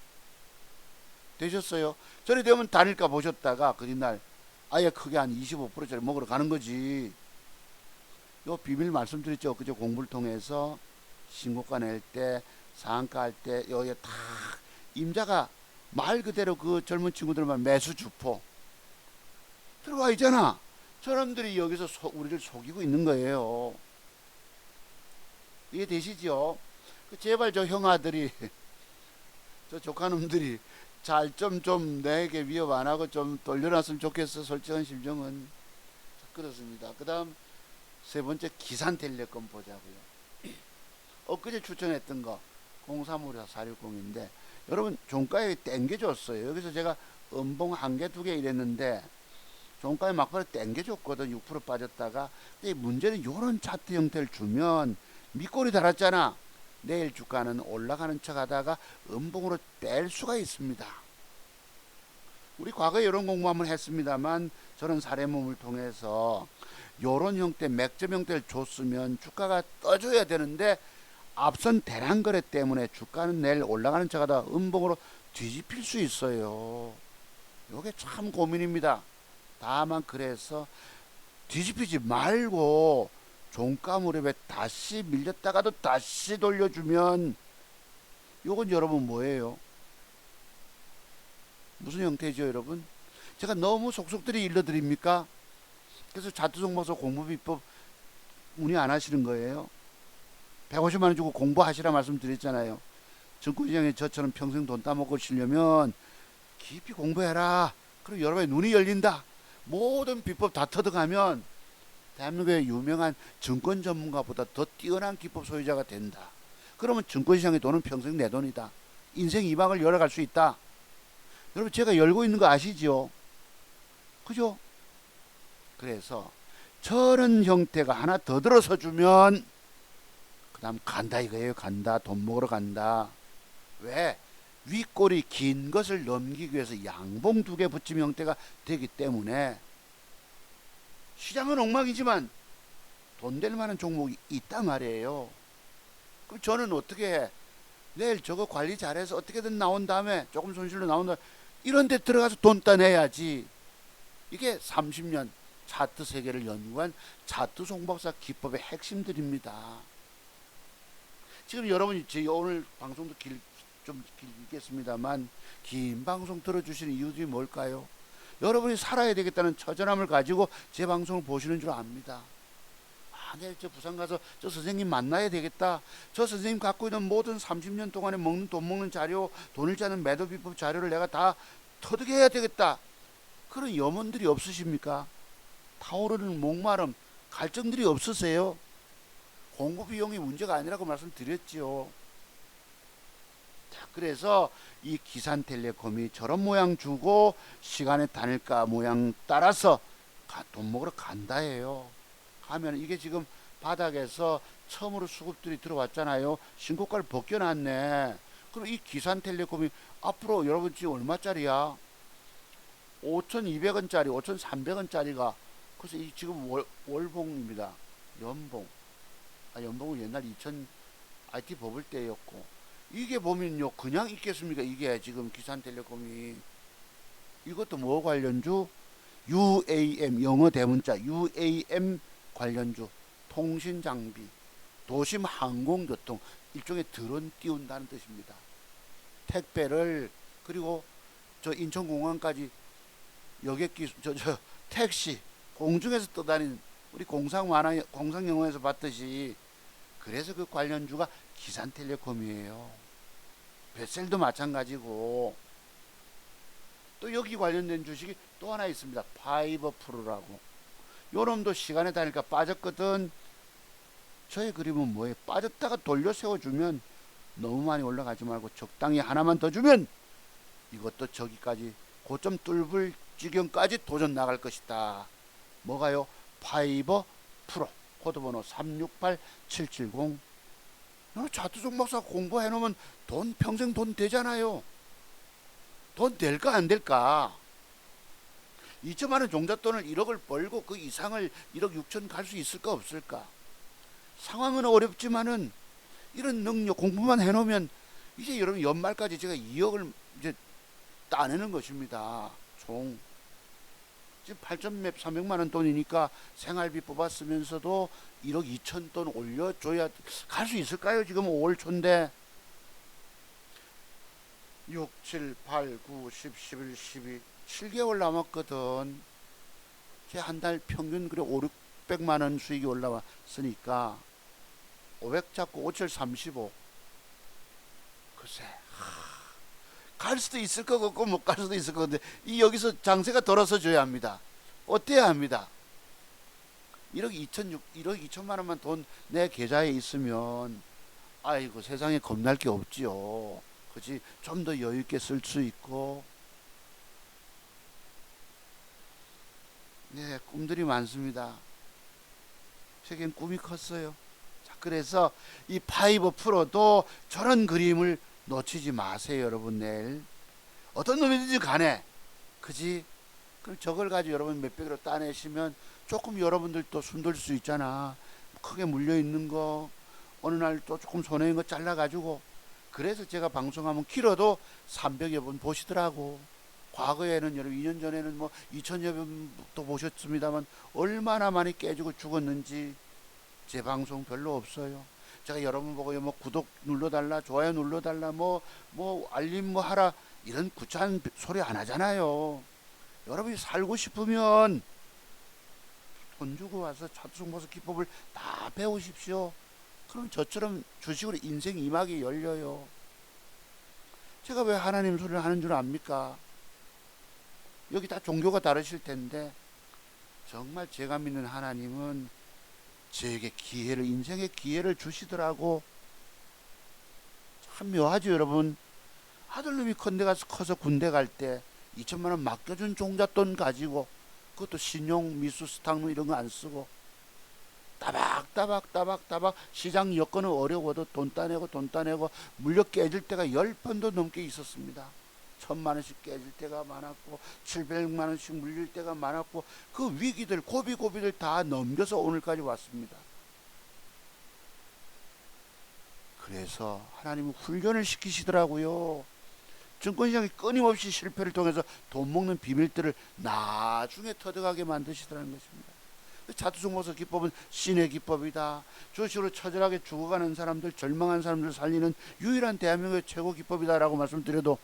A: 되셨어요? 저리 되면 단일가 보셨다가 그 뒷날 아예 크게 한 25%짜리 먹으러 가는 거지. 요 비밀 말씀드렸죠. 그저 공부를 통해서 신고가 낼 때 상한가 할 때 여기에 다 임자가 말 그대로 그 젊은 친구들만 매수 주포 들어와 있잖아. 저놈들이 여기서 우리를 속이고 있는 거예요. 이해되시죠? 제발 저 형아들이 저 조카놈들이 잘 좀 내게 위협 안 하고 좀 돌려놨으면 좋겠어. 솔직한 심정은 그렇습니다. 그 다음 세 번째 기산텔레콤 보자고요. 엊그제 추천했던 거 035460인데 여러분 종가에 땡겨줬어요. 여기서 제가 음봉 한 개 두 개 이랬는데 종가에 막바로 땡겨줬거든. 6% 빠졌다가. 근데 문제는 이런 차트 형태를 주면 밑골이 달았잖아. 내일 주가는 올라가는 척 하다가 음봉으로 뺄 수가 있습니다. 우리 과거에 이런 공부 한번 했습니다만 저는 사례몸을 통해서 이런 형태 맥점 형태를 줬으면 주가가 떠줘야 되는데 앞선 대량 거래 때문에 주가는 내일 올라가는 척 하다가 음봉으로 뒤집힐 수 있어요. 이게 참 고민입니다. 다만 그래서 뒤집히지 말고 종가 무렵에 다시 밀렸다가도 다시 돌려주면, 요건 여러분 뭐예요? 무슨 형태죠 여러분? 제가 너무 속속들이 일러드립니까? 그래서 자투종목서 공부비법 문의 안 하시는 거예요? 150만 원 주고 공부하시라 말씀드렸잖아요. 증권시장에 저처럼 평생 돈 따먹고 쉬려면 깊이 공부해라. 그리고 여러분의 눈이 열린다. 모든 비법 다 터득하면 대한민국의 유명한 증권 전문가보다 더 뛰어난 기법 소유자가 된다. 그러면 증권시장의 돈은 평생 내 돈이다. 인생 이방을 열어갈 수 있다. 여러분 제가 열고 있는 거 아시죠? 그죠? 그래서 저런 형태가 하나 더 들어서 주면 그 다음 간다 이거예요. 간다. 돈 먹으러 간다. 왜? 윗골이 긴 것을 넘기기 위해서 양봉 두 개 붙임 형태가 되기 때문에 시장은 엉망이지만 돈 될 만한 종목이 있단 말이에요. 그럼 저는 어떻게 해? 내일 저거 관리 잘해서 어떻게든 나온 다음에 조금 손실로 나온 다음에 이런 데 들어가서 돈 따내야지. 이게 30년 차트 세계를 연구한 차트 송박사 기법의 핵심들입니다. 지금 여러분이 제 오늘 방송도 좀 길겠습니다만 긴 방송 들어주시는 이유들이 뭘까요? 여러분이 살아야 되겠다는 처절함을 가지고 제 방송을 보시는 줄 압니다. 아, 내일 저 부산 가서 저 선생님 만나야 되겠다. 저 선생님 갖고 있는 모든 30년 동안에 돈 먹는 자료, 돈을 짜는 매도 비법 자료를 내가 다 터득해야 되겠다. 그런 염원들이 없으십니까? 타오르는 목마름, 갈증들이 없으세요? 공부 비용이 문제가 아니라고 말씀드렸지요. 자, 그래서 이 기산텔레콤이 저런 모양 주고 시간의 단일가 모양 따라서 돈 먹으러 간다예요. 하면 이게 지금 바닥에서 처음으로 수급들이 들어왔잖아요. 신고가를 벗겨놨네. 그럼 이 기산텔레콤이 앞으로 여러분 지금 얼마짜리야? 5,200원짜리, 5,300원짜리가 그래서 이 지금 월봉입니다. 연봉. 연봉은 옛날 2000 IT 버블 때였고 이게 보면요 그냥 있겠습니까? 이게 지금 기산텔레콤이 이것도 뭐 관련주? UAM 영어 대문자 UAM 관련주 통신장비 도심 항공교통 일종의 드론 띄운다는 뜻입니다. 택배를 그리고 저 인천공항까지 여객기 저 택시 공중에서 떠다니는 우리 공상 영화에서 봤듯이 그래서 그 관련주가 기산텔레콤이에요. 벳셀도 마찬가지고 또 여기 관련된 주식이 또 하나 있습니다. 파이버 프로라고. 요놈도 시간에 다니까 빠졌거든. 저의 그림은 뭐예요? 빠졌다가 돌려 세워주면 너무 많이 올라가지 말고 적당히 하나만 더 주면 이것도 저기까지 고점 뚫을 지경까지 도전 나갈 것이다. 뭐가요? 파이버 프로 코드번호 368770. 자투종목사 공부해놓으면 평생 돈 되잖아요. 돈 될까 안 될까? 2천만 원 종잣돈을 1억을 벌고 그 이상을 1억 6천 갈 수 있을까 없을까? 상황은 어렵지만은 이런 능력 공부만 해놓으면 이제 여러분 연말까지 제가 2억을 이제 따내는 것입니다. 총 지금 8,300만 원 돈이니까 생활비 뽑았으면서도 1억 2천 돈 올려줘야 갈 수 있을까요? 지금 5월 초인데 6, 7, 8, 9, 10, 11, 12 7개월 남았거든. 제 한 달 평균 그래 5, 600만 원 수익이 올라왔으니까 500 잡고 5, 7, 35 글쎄 갈 수도 있을 것 같고 못 갈 수도 있을 것 같은데 이 여기서 장세가 돌아서 줘야 합니다. 어때야 합니다. 1억 2천만 원만 돈 내 계좌에 있으면 아이고 세상에 겁날 게 없지요. 그치? 좀 더 여유 있게 쓸 수 있고 네 꿈들이 많습니다. 제겐 꿈이 컸어요. 자, 그래서 이 파이버 프로도 저런 그림을 놓치지 마세요. 여러분 내일 어떤 놈이든지 간에 그지? 그럼 저걸 가지고 여러분 몇백으로 따내시면 조금 여러분들도 숨들 수 있잖아. 크게 물려있는 거 어느 날 또 조금 손해인 거 잘라가지고 그래서 제가 방송하면 길어도 300여 번 보시더라고. 과거에는 여러분 2년 전에는 뭐 2천여 명도 보셨습니다만 얼마나 많이 깨지고 죽었는지 제 방송 별로 없어요. 제가 여러분 보고 뭐 구독 눌러달라, 좋아요 눌러달라, 뭐 알림 뭐 하라 이런 구차한 소리 안 하잖아요. 여러분이 살고 싶으면 돈 주고 와서 차트송보석 기법을 다 배우십시오. 그럼 저처럼 주식으로 인생 이막이 열려요. 제가 왜 하나님 소리를 하는 줄 압니까? 여기 다 종교가 다르실 텐데 정말 제가 믿는 하나님은 저에게 기회를, 인생의 기회를 주시더라고. 참 묘하죠 여러분. 아들놈이 컨대 가서 커서 군대 갈 때 2천만 원 맡겨준 종잣돈 가지고, 그것도 신용 미수 스탁로 이런 거 안 쓰고 따박따박 시장 여건은 어려워도 돈 따내고 물려 깨질 때가 10번도 넘게 있었습니다. 1,000만 원씩 깨질 때가 많았고 700만 원씩 물릴 때가 많았고 그 위기들 고비들 다 넘겨서 오늘까지 왔습니다. 그래서 하나님은 훈련을 시키시더라고요. 증권시장이 끊임없이 실패를 통해서 돈 먹는 비밀들을 나중에 터득하게 만드시더라는 것입니다. 차트송보석 기법은 신의 기법이다. 주식으로 처절하게 죽어가는 사람들, 절망한 사람들 살리는 유일한 대한민국의 최고 기법이다라고 말씀드려도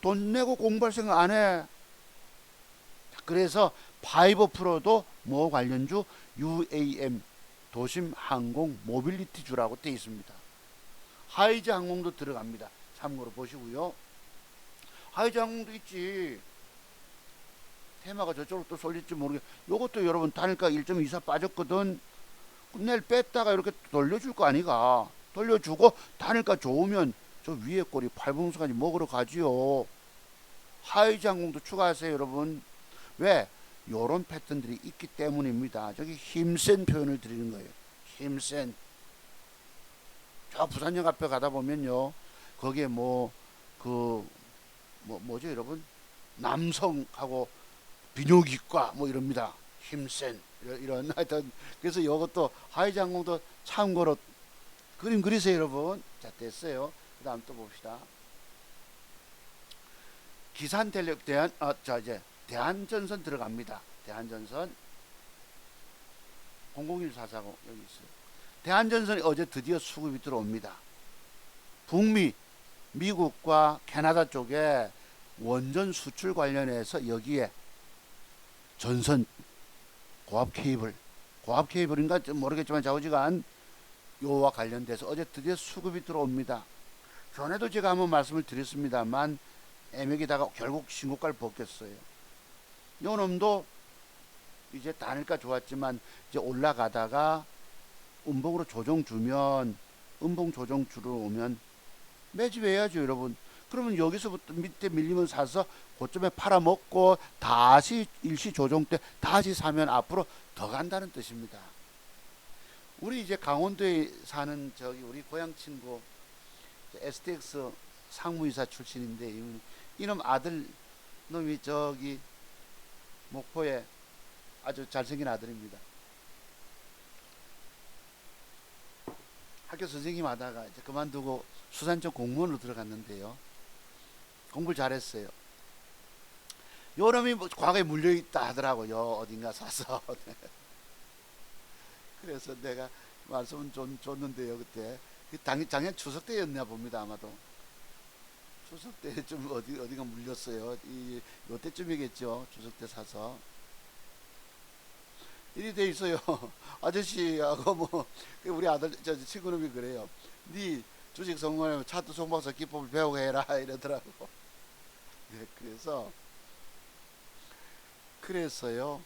A: 돈 내고 공부할 생각 안 해. 그래서 파이버 프로도 뭐 관련주 UAM 도심 항공 모빌리티 주라고 되어 있습니다. 하이즈 항공도 들어갑니다. 참고로 보시고요. 하이즈 항공도 있지. 테마가 저쪽으로 또 쏠릴지 모르겠. 요것도 여러분 단일가 1.24 빠졌거든. 내일 뺐다가 이렇게 돌려줄 거 아니가. 돌려주고 단일가 좋으면 저 위에 꼬리 팔봉수까지 먹으러 가지요. 하이즈 항공도 추가하세요 여러분. 왜? 요런 패턴들이 있기 때문입니다. 저기 힘센 표현을 드리는 거예요. 힘센. 저 부산역 앞에 가다 보면요. 거기에 뭐죠 여러분? 남성하고 비뇨기과 뭐 이럽니다. 힘센 이런 하여튼 그래서 이것도 하이즈 항공도 참고로 그림 그리세요 여러분. 자 됐어요. 그 다음 또 봅시다. 기산전력 이제 대한전선 들어갑니다. 대한전선 001440 여기 있어요. 대한전선이 어제 드디어 수급이 들어옵니다. 북미 미국과 캐나다 쪽에 원전 수출 관련해서 여기에 전선 고압 케이블인가 모르겠지만 좌우지간 요와 관련돼서 어제 드디어 수급이 들어옵니다. 전에도 제가 한번 말씀을 드렸습니다만 애매기다가 결국 신고가를 벗겼어요. 요 놈도 이제 단일가 좋았지만 이제 올라가다가 음봉으로 조정 주면 음봉 조정 주러 오면 매집해야죠 여러분. 그러면 여기서부터 밑에 밀리면 사서 고점에 팔아먹고 다시 일시 조정 때 다시 사면 앞으로 더 간다는 뜻입니다. 우리 이제 강원도에 사는 저기 우리 고향 친구 STX 상무이사 출신인데 이놈 아들 놈이 저기 목포에 아주 잘생긴 아들입니다. 학교 선생님 하다가 이제 그만두고 수산청 공무원으로 들어갔는데요. 공부를 잘했어요. 요놈이 과거에 물려있다 하더라고요. 어딘가 사서. 그래서 내가 말씀은 줬는데요. 그때 작년 추석 때였나 봅니다. 아마도 추석 때 좀 어디가 물렸어요. 요때쯤이겠죠. 추석 때 사서 이리 돼 있어요. 아저씨하고 뭐 우리 아들 저 친구놈이 그래요. 네 주식 성공하면 차트 송박사 기법을 배우고 해라 이러더라고. 네, 그래서요.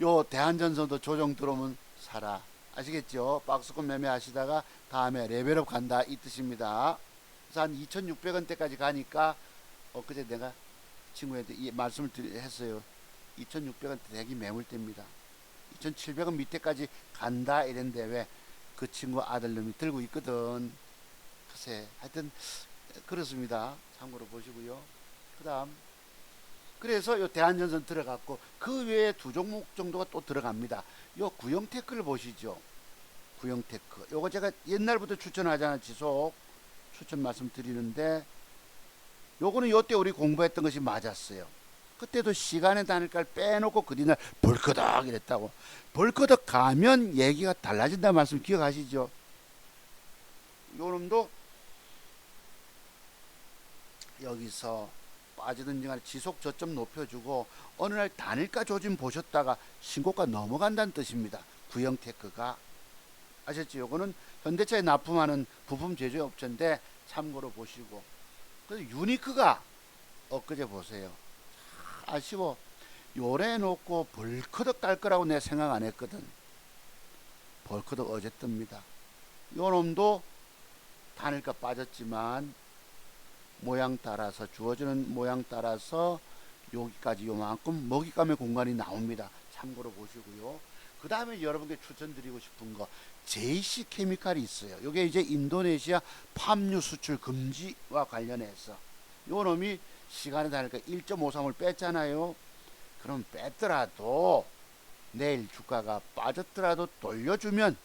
A: 요 대한전선도 조정 들어오면 사라. 아시겠죠? 박스권 매매하시다가 다음에 레벨업 간다 이 뜻입니다. 그래서 한 2,600원대까지 가니까 엊그제 내가 친구한테 이 말씀을 했어요. 2,600원대 대기 매물대입니다. 2,700원 밑에까지 간다 이랬는데 왜 그 친구 아들놈이 들고 있거든. 글쎄 하여튼 그렇습니다. 참고로 보시고요. 그 다음 그래서 요 대한전선 들어갔고 그 외에 두 종목 정도가 또 들어갑니다. 요 구형테크를 보시죠. 구형테크 요거 제가 옛날부터 추천하잖아. 지속 추천 말씀드리는데 요거는 요때 우리 공부했던 것이 맞았어요. 그때도 시간의 단일가를 빼놓고 그 뒤날 벌크덕 이랬다고. 벌크덕 가면 얘기가 달라진다는 말씀 기억하시죠? 요 놈도 여기서 빠지든지 간에 지속 저점 높여주고 어느 날 단일가 조짐 보셨다가 신고가 넘어간다는 뜻입니다. 구형 테크가. 아셨죠? 요거는 현대차에 납품하는 부품 제조업체인데 참고로 보시고. 그래서 유니크가 엊그제 보세요. 아쉬워. 요래 놓고 벌크덕 깔 거라고 내가 생각 안 했거든. 벌크덕 어제 뜹니다. 요 놈도 단일가 빠졌지만 모양 따라서 주어지는 모양 따라서 여기까지 요만큼 먹잇감의 공간이 나옵니다. 참고로 보시고요. 그 다음에 여러분께 추천드리고 싶은 거 JC 케미칼이 있어요. 이게 이제 인도네시아 팜유 수출 금지와 관련해서 요 놈이 시간에 다니까 1.53을 뺐잖아요. 그럼 뺐더라도 내일 주가가 빠졌더라도 돌려주면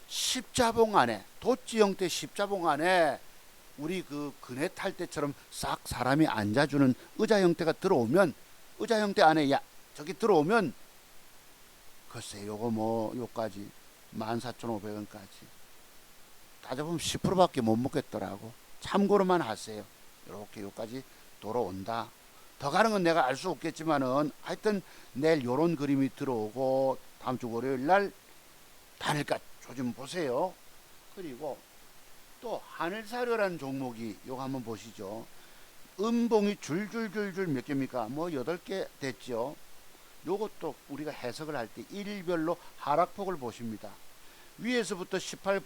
A: 십자봉 안에 도치 형태 십자봉 안에 우리 그 그네 탈 때처럼 싹 사람이 앉아주는 의자 형태가 들어오면 의자 형태 안에 저기 들어오면 글쎄 요거 뭐 요까지 14,500원까지 따져보면 10%밖에 못 먹겠더라고. 참고로만 하세요. 요렇게 요까지 돌아온다. 더 가는 건 내가 알 수 없겠지만은 하여튼 내일 요런 그림이 들어오고 다음 주 월요일 날 단일가 조금 보세요. 그리고 또 하늘사료라는 종목이 요거 한번 보시죠. 음봉이 줄줄줄줄 몇 개입니까? 뭐 8개 됐죠. 요것도 우리가 해석을 할 때 일별로 하락폭을 보십니다. 위에서부터 18%,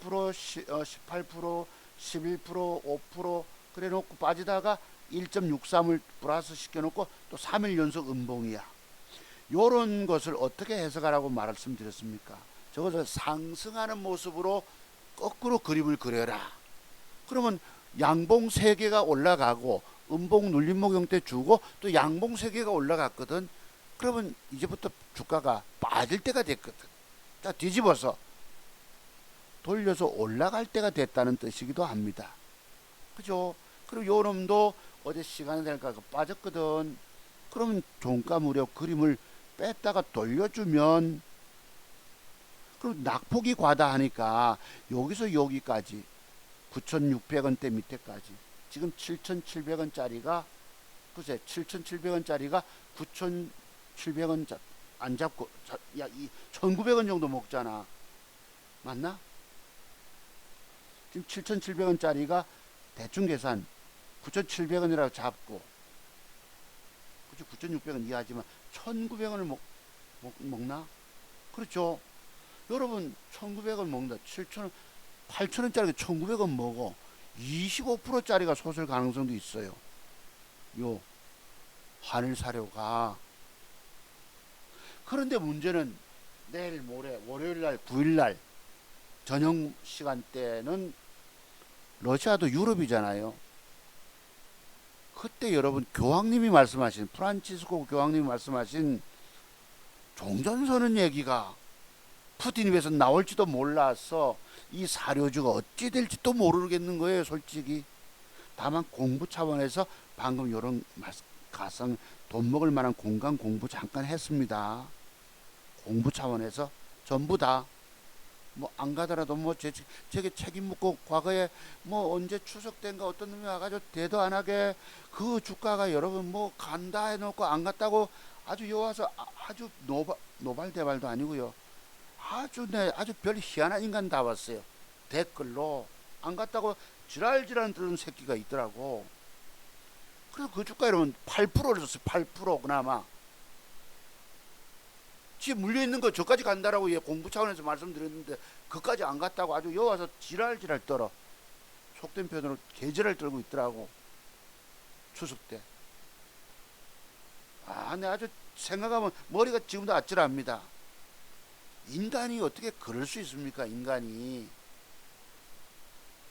A: 18%, 11%, 5% 그래 놓고 빠지다가 1.63을 플러스 시켜놓고 또 3일 연속 음봉이야. 요런 것을 어떻게 해석하라고 말씀드렸습니까? 저것을 상승하는 모습으로 거꾸로 그림을 그려라. 그러면 양봉 3개가 올라가고 음봉 눌림목 형태 주고 또 양봉 3개가 올라갔거든. 그러면 이제부터 주가가 빠질 때가 됐거든. 자, 뒤집어서 돌려서 올라갈 때가 됐다는 뜻이기도 합니다. 그죠? 그리고 요 놈도 어제 시간이 되니까 빠졌거든. 그러면 종가 무렵 그림을 뺐다가 돌려주면 그리고 낙폭이 과다하니까 여기서 여기까지 9,600원대 밑에까지 지금 7,700원짜리가 글쎄 7,700원짜리가 9,700원 안 잡고 야, 이 1,900원 정도 먹잖아. 맞나? 지금 7,700원짜리가 대충 계산 9,700원이라고 잡고 그치 9,600원 이해하지만 1,900원을 먹나? 그렇죠. 여러분 1,900원 먹는다. 7,000원 8,000원짜리 1,900원 먹어. 25%짜리가 솟을 가능성도 있어요. 요 하늘사료가. 그런데 문제는 내일 모레 월요일날 9일날 저녁 시간대는 러시아도 유럽이잖아요. 그때 여러분 교황님이 말씀하신 프란치스코 교황님이 말씀하신 종전선언 얘기가 푸틴 입에서 나올지도 몰라서 이 사료주가 어찌 될지 또 모르겠는 거예요, 솔직히. 다만 공부 차원에서 방금 이런 가상 돈 먹을 만한 공간 공부 잠깐 했습니다. 공부 차원에서 전부 다 뭐 안 가더라도 뭐 제게 책임 묻고 과거에 뭐 언제 추석 때인가 어떤 놈이 와가지고 대도 안 하게 그 주가가 여러분 뭐 간다 해놓고 안 갔다고 아주 여와서 아주 노발대발도 아니고요. 아주 별 희한한 인간 다 왔어요. 댓글로 안 갔다고 지랄지랄 뜨는 새끼가 있더라고. 그래서 그 주가 여러분 8%를 줬어요. 8% 그나마. 지 물려있는 거 저까지 간다라고 공부 차원에서 말씀드렸는데 그까지 안 갔다고 아주 여와서 지랄지랄 떨어. 속된 표현으로 개지랄 떨고 있더라고. 추석 때. 내 아주 생각하면 머리가 지금도 아찔합니다. 인간이 어떻게 그럴 수 있습니까? 인간이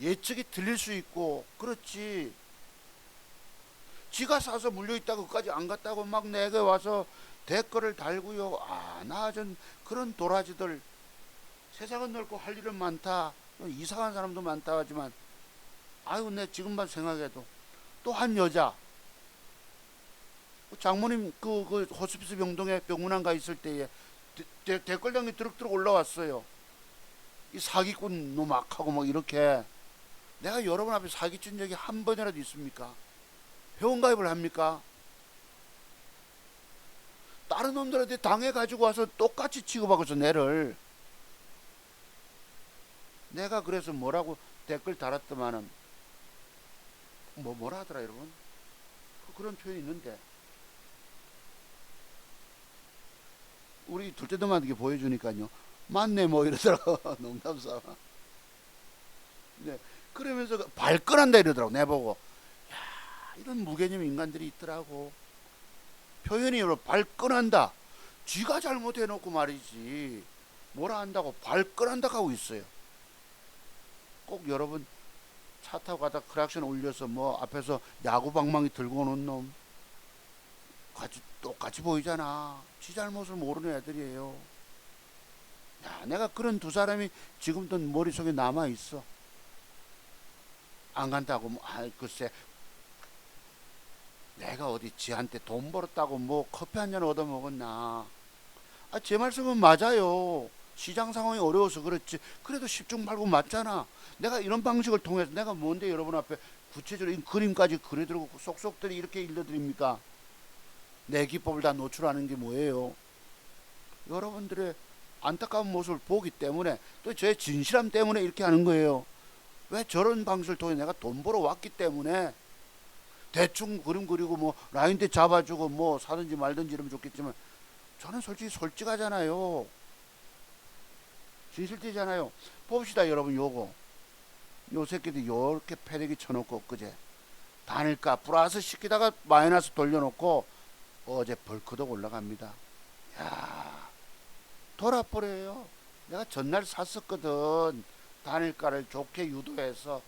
A: 예측이 틀릴 수 있고 그렇지. 지가 사서 물려있다고 그까지 안 갔다고 막 내게 와서 댓글을 달고요. 나 전 그런 도라지들 세상은 넓고 할 일은 많다. 이상한 사람도 많다 하지만 아유 내 지금만 생각해도 또 한 여자, 장모님 그 호스피스 병동에 병문안 가 있을 때에 댓글장에 드럭드럭 올라왔어요. 이 사기꾼 놈악하고 뭐 이렇게. 내가 여러분 앞에 사기친 적이 한 번이라도 있습니까? 회원가입을 합니까? 다른 놈들한테 당해가지고 와서 똑같이 취급하고서 내를. 내가 그래서 뭐라고 댓글 달았더만은 뭐라 하더라 여러분? 그런 표현이 있는데 우리 둘째놈한테 보여주니까요, 맞네 뭐 이러더라고. 농담삼아. 네, 그러면서 발끈한다 이러더라고. 내보고 야, 이런 무개념 인간들이 있더라고. 표현이 여러분 발끈한다. 쥐가 잘못해놓고 말이지 뭐라 한다고 발끈한다 하고 있어요. 꼭 여러분 차 타고 가다 크락션 올려서 뭐 앞에서 야구 방망이 들고 오는 놈 똑같이 보이잖아. 지 잘못을 모르는 애들이에요. 야, 내가 그런 두 사람이 지금도 머릿속에 남아있어. 안 간다고 뭐, 글쎄 내가 어디 지한테 돈 벌었다고 뭐 커피 한 잔 얻어 먹었나. 제 말씀은 맞아요. 시장 상황이 어려워서 그렇지. 그래도 10중 8구 맞잖아. 내가 이런 방식을 통해서 내가 뭔데 여러분 앞에 구체적인 그림까지 그려드리고 속속들이 이렇게 일러드립니까? 내 기법을 다 노출하는 게 뭐예요? 여러분들의 안타까운 모습을 보기 때문에, 또 제 진실함 때문에 이렇게 하는 거예요. 왜 저런 방식을 통해 내가 돈 벌어 왔기 때문에 대충 그림 그리고 뭐 라인대 잡아주고 뭐 사든지 말든지 이러면 좋겠지만, 저는 솔직히 솔직하잖아요. 진실되잖아요. 봅시다 여러분. 요 새끼들 요렇게 패대기 쳐놓고 그제 단일가 플러스 시키다가 마이너스 돌려놓고 어제 벌크덕 올라갑니다. 야, 돌아버려요. 내가 전날 샀었거든. 단일가를 좋게 유도해서.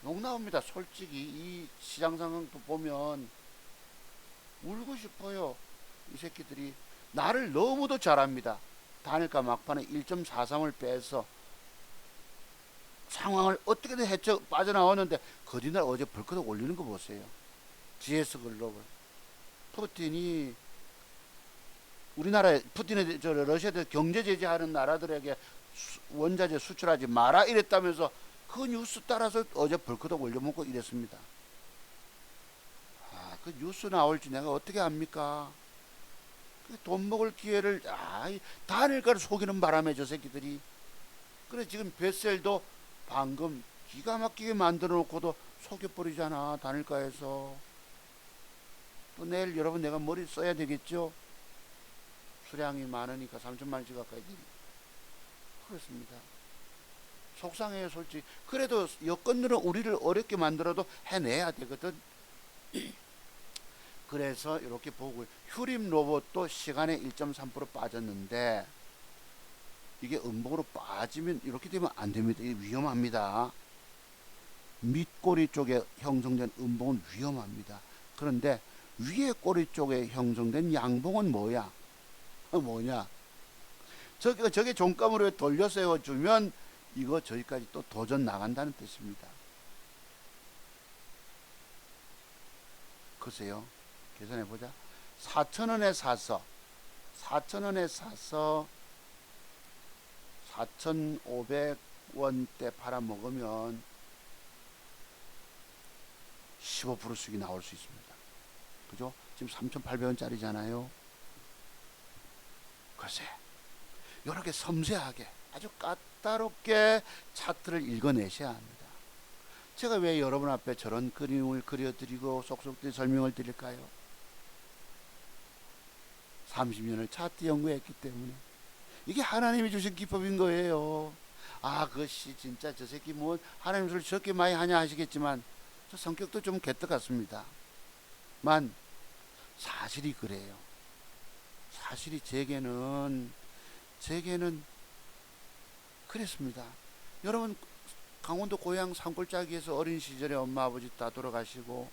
A: 욕 나옵니다. 솔직히 이 시장 상황도 보면 울고 싶어요. 이 새끼들이 나를 너무도 잘합니다. 단일가 막판에 1.43을 빼서 상황을 어떻게든 헤쳐 빠져나오는데 그 뒤날 어제 벌크덕 올리는 거 보세요. GS 글로벌. 푸틴이 우리나라에, 푸틴의 러시아에 경제 제재하는 나라들에게 원자재 수출하지 마라 이랬다면서 그 뉴스 따라서 어제 벌크덕 올려먹고 이랬습니다. 그 뉴스 나올지 내가 어떻게 압니까? 돈 먹을 기회를, 단일가를 속이는 바람에 저 새끼들이. 그래 지금 베셀도 방금 기가 막히게 만들어 놓고도 속여버리잖아. 단일가에서. 또 내일 여러분 내가 머리 써야 되겠죠? 수량이 많으니까 3천만 원씩 가까이 되니. 그렇습니다. 속상해요 솔직히. 그래도 여건들은 우리를 어렵게 만들어도 해내야 되거든. 그래서 이렇게 보고, 휴림 로봇도 시간에 1.3% 빠졌는데 이게 음봉으로 빠지면 이렇게 되면 안 됩니다. 이게 위험합니다. 밑꼬리 쪽에 형성된 음봉은 위험합니다. 그런데 위에 꼬리 쪽에 형성된 양봉은 뭐야? 뭐냐? 저게 종감으로 돌려 세워주면 이거 저기까지 또 도전 나간다는 뜻입니다. 글쎄요. 계산해보자. 4,000원에 사서 4,500원대 팔아먹으면 15% 수익이 나올 수 있습니다. 그죠? 지금 3,800원짜리잖아요. 글쎄, 이렇게 섬세하게 아주 까다롭게 차트를 읽어내셔야 합니다. 제가 왜 여러분 앞에 저런 그림을 그려드리고 속속들이 설명을 드릴까요? 30년을 차트 연구했기 때문에. 이게 하나님이 주신 기법인 거예요. 그것이 진짜 저 새끼 뭐 하나님 소리 저렇게 많이 하냐 하시겠지만, 저 성격도 좀 개떡 같습니다. 만 사실이 그래요. 사실이 제게는 그랬습니다. 여러분, 강원도 고향 산골짜기에서 어린 시절에 엄마 아버지 다 돌아가시고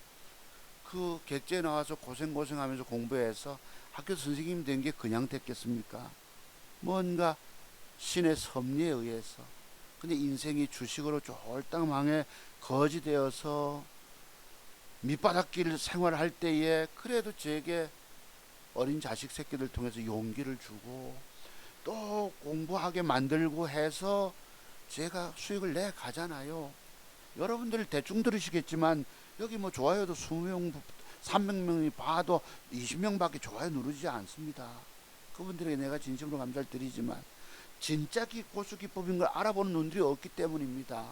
A: 그 객지에 나와서 고생하면서 공부해서 학교 선생님 된 게 그냥 됐겠습니까? 뭔가 신의 섭리에 의해서. 근데 인생이 주식으로 쫄딱 망해 거지 되어서 밑바닥길 생활할 때에 그래도 제게 어린 자식 새끼들 통해서 용기를 주고 또 공부하게 만들고 해서 제가 수익을 내 가잖아요. 여러분들 대충 들으시겠지만 여기 뭐 좋아요도 20명, 300명이 봐도 20명밖에 좋아요 누르지 않습니다. 그분들에게 내가 진심으로 감사를 드리지만 진짜 고수 기법인 걸 알아보는 눈들이 없기 때문입니다.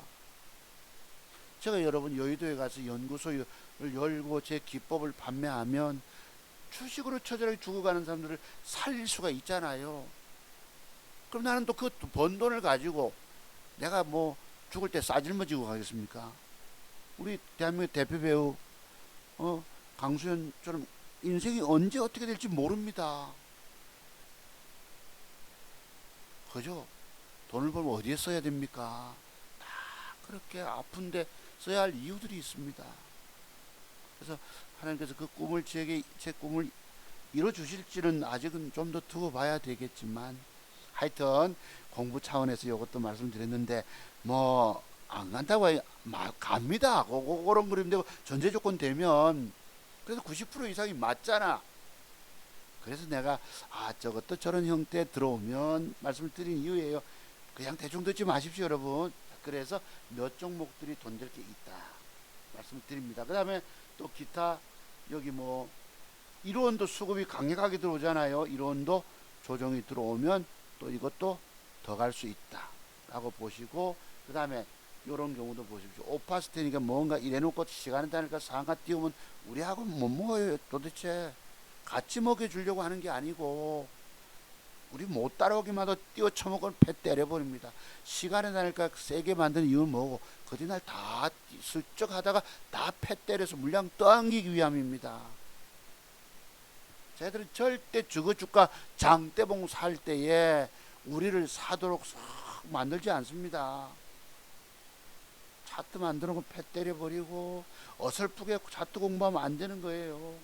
A: 제가 여러분 여의도에 가서 연구소를 열고 제 기법을 판매하면 주식으로 처절하게 죽어가는 사람들을 살릴 수가 있잖아요. 그럼 나는 또 그 번 돈을 가지고 내가 뭐 죽을 때 싸질머지고 가겠습니까? 우리 대한민국 대표 배우 강수현처럼 인생이 언제 어떻게 될지 모릅니다. 그죠? 돈을 벌면 어디에 써야 됩니까? 다 그렇게 아픈데 써야 할 이유들이 있습니다. 그래서 하나님께서 그 꿈을 제 꿈을 이뤄 주실지는 아직은 좀 더 두고 봐야 되겠지만 하여튼 공부 차원에서 이것도 말씀드렸는데 뭐 안 간다고 갑니다. 그런 그림 되고 전제 조건 되면 그래도 90% 이상이 맞잖아. 그래서 내가 저것도 저런 형태 들어오면 말씀을 드린 이유예요. 그냥 대충 듣지 마십시오 여러분. 그래서 몇 종목들이 돈 될 게 있다 말씀을 드립니다. 그 다음에 또 기타 여기 뭐 이론도 수급이 강력하게 들어오잖아요. 이론도 조정이 들어오면 또 이것도 더 갈 수 있다 라고 보시고, 그 다음에 이런 경우도 보십시오. 오파스테니까 뭔가 이래놓고 시간에 다니까 상가 띄우면 우리하고 못 먹어요. 도대체 같이 먹여주려고 하는 게 아니고 우리 못 따라오기만 해도 띄워 쳐먹으면 배 때려버립니다. 시간에 다니까 세게 만드는 이유는 뭐고 그뒤날 다 슬쩍 하다가 다 패 때려서 물량 떠안기기 위함입니다. 저희들은 절대 주거주가 장대봉 살 때에 우리를 사도록 싹 만들지 않습니다. 차트 만드는 거 패 때려버리고 어설프게 차트 공부하면 안 되는 거예요.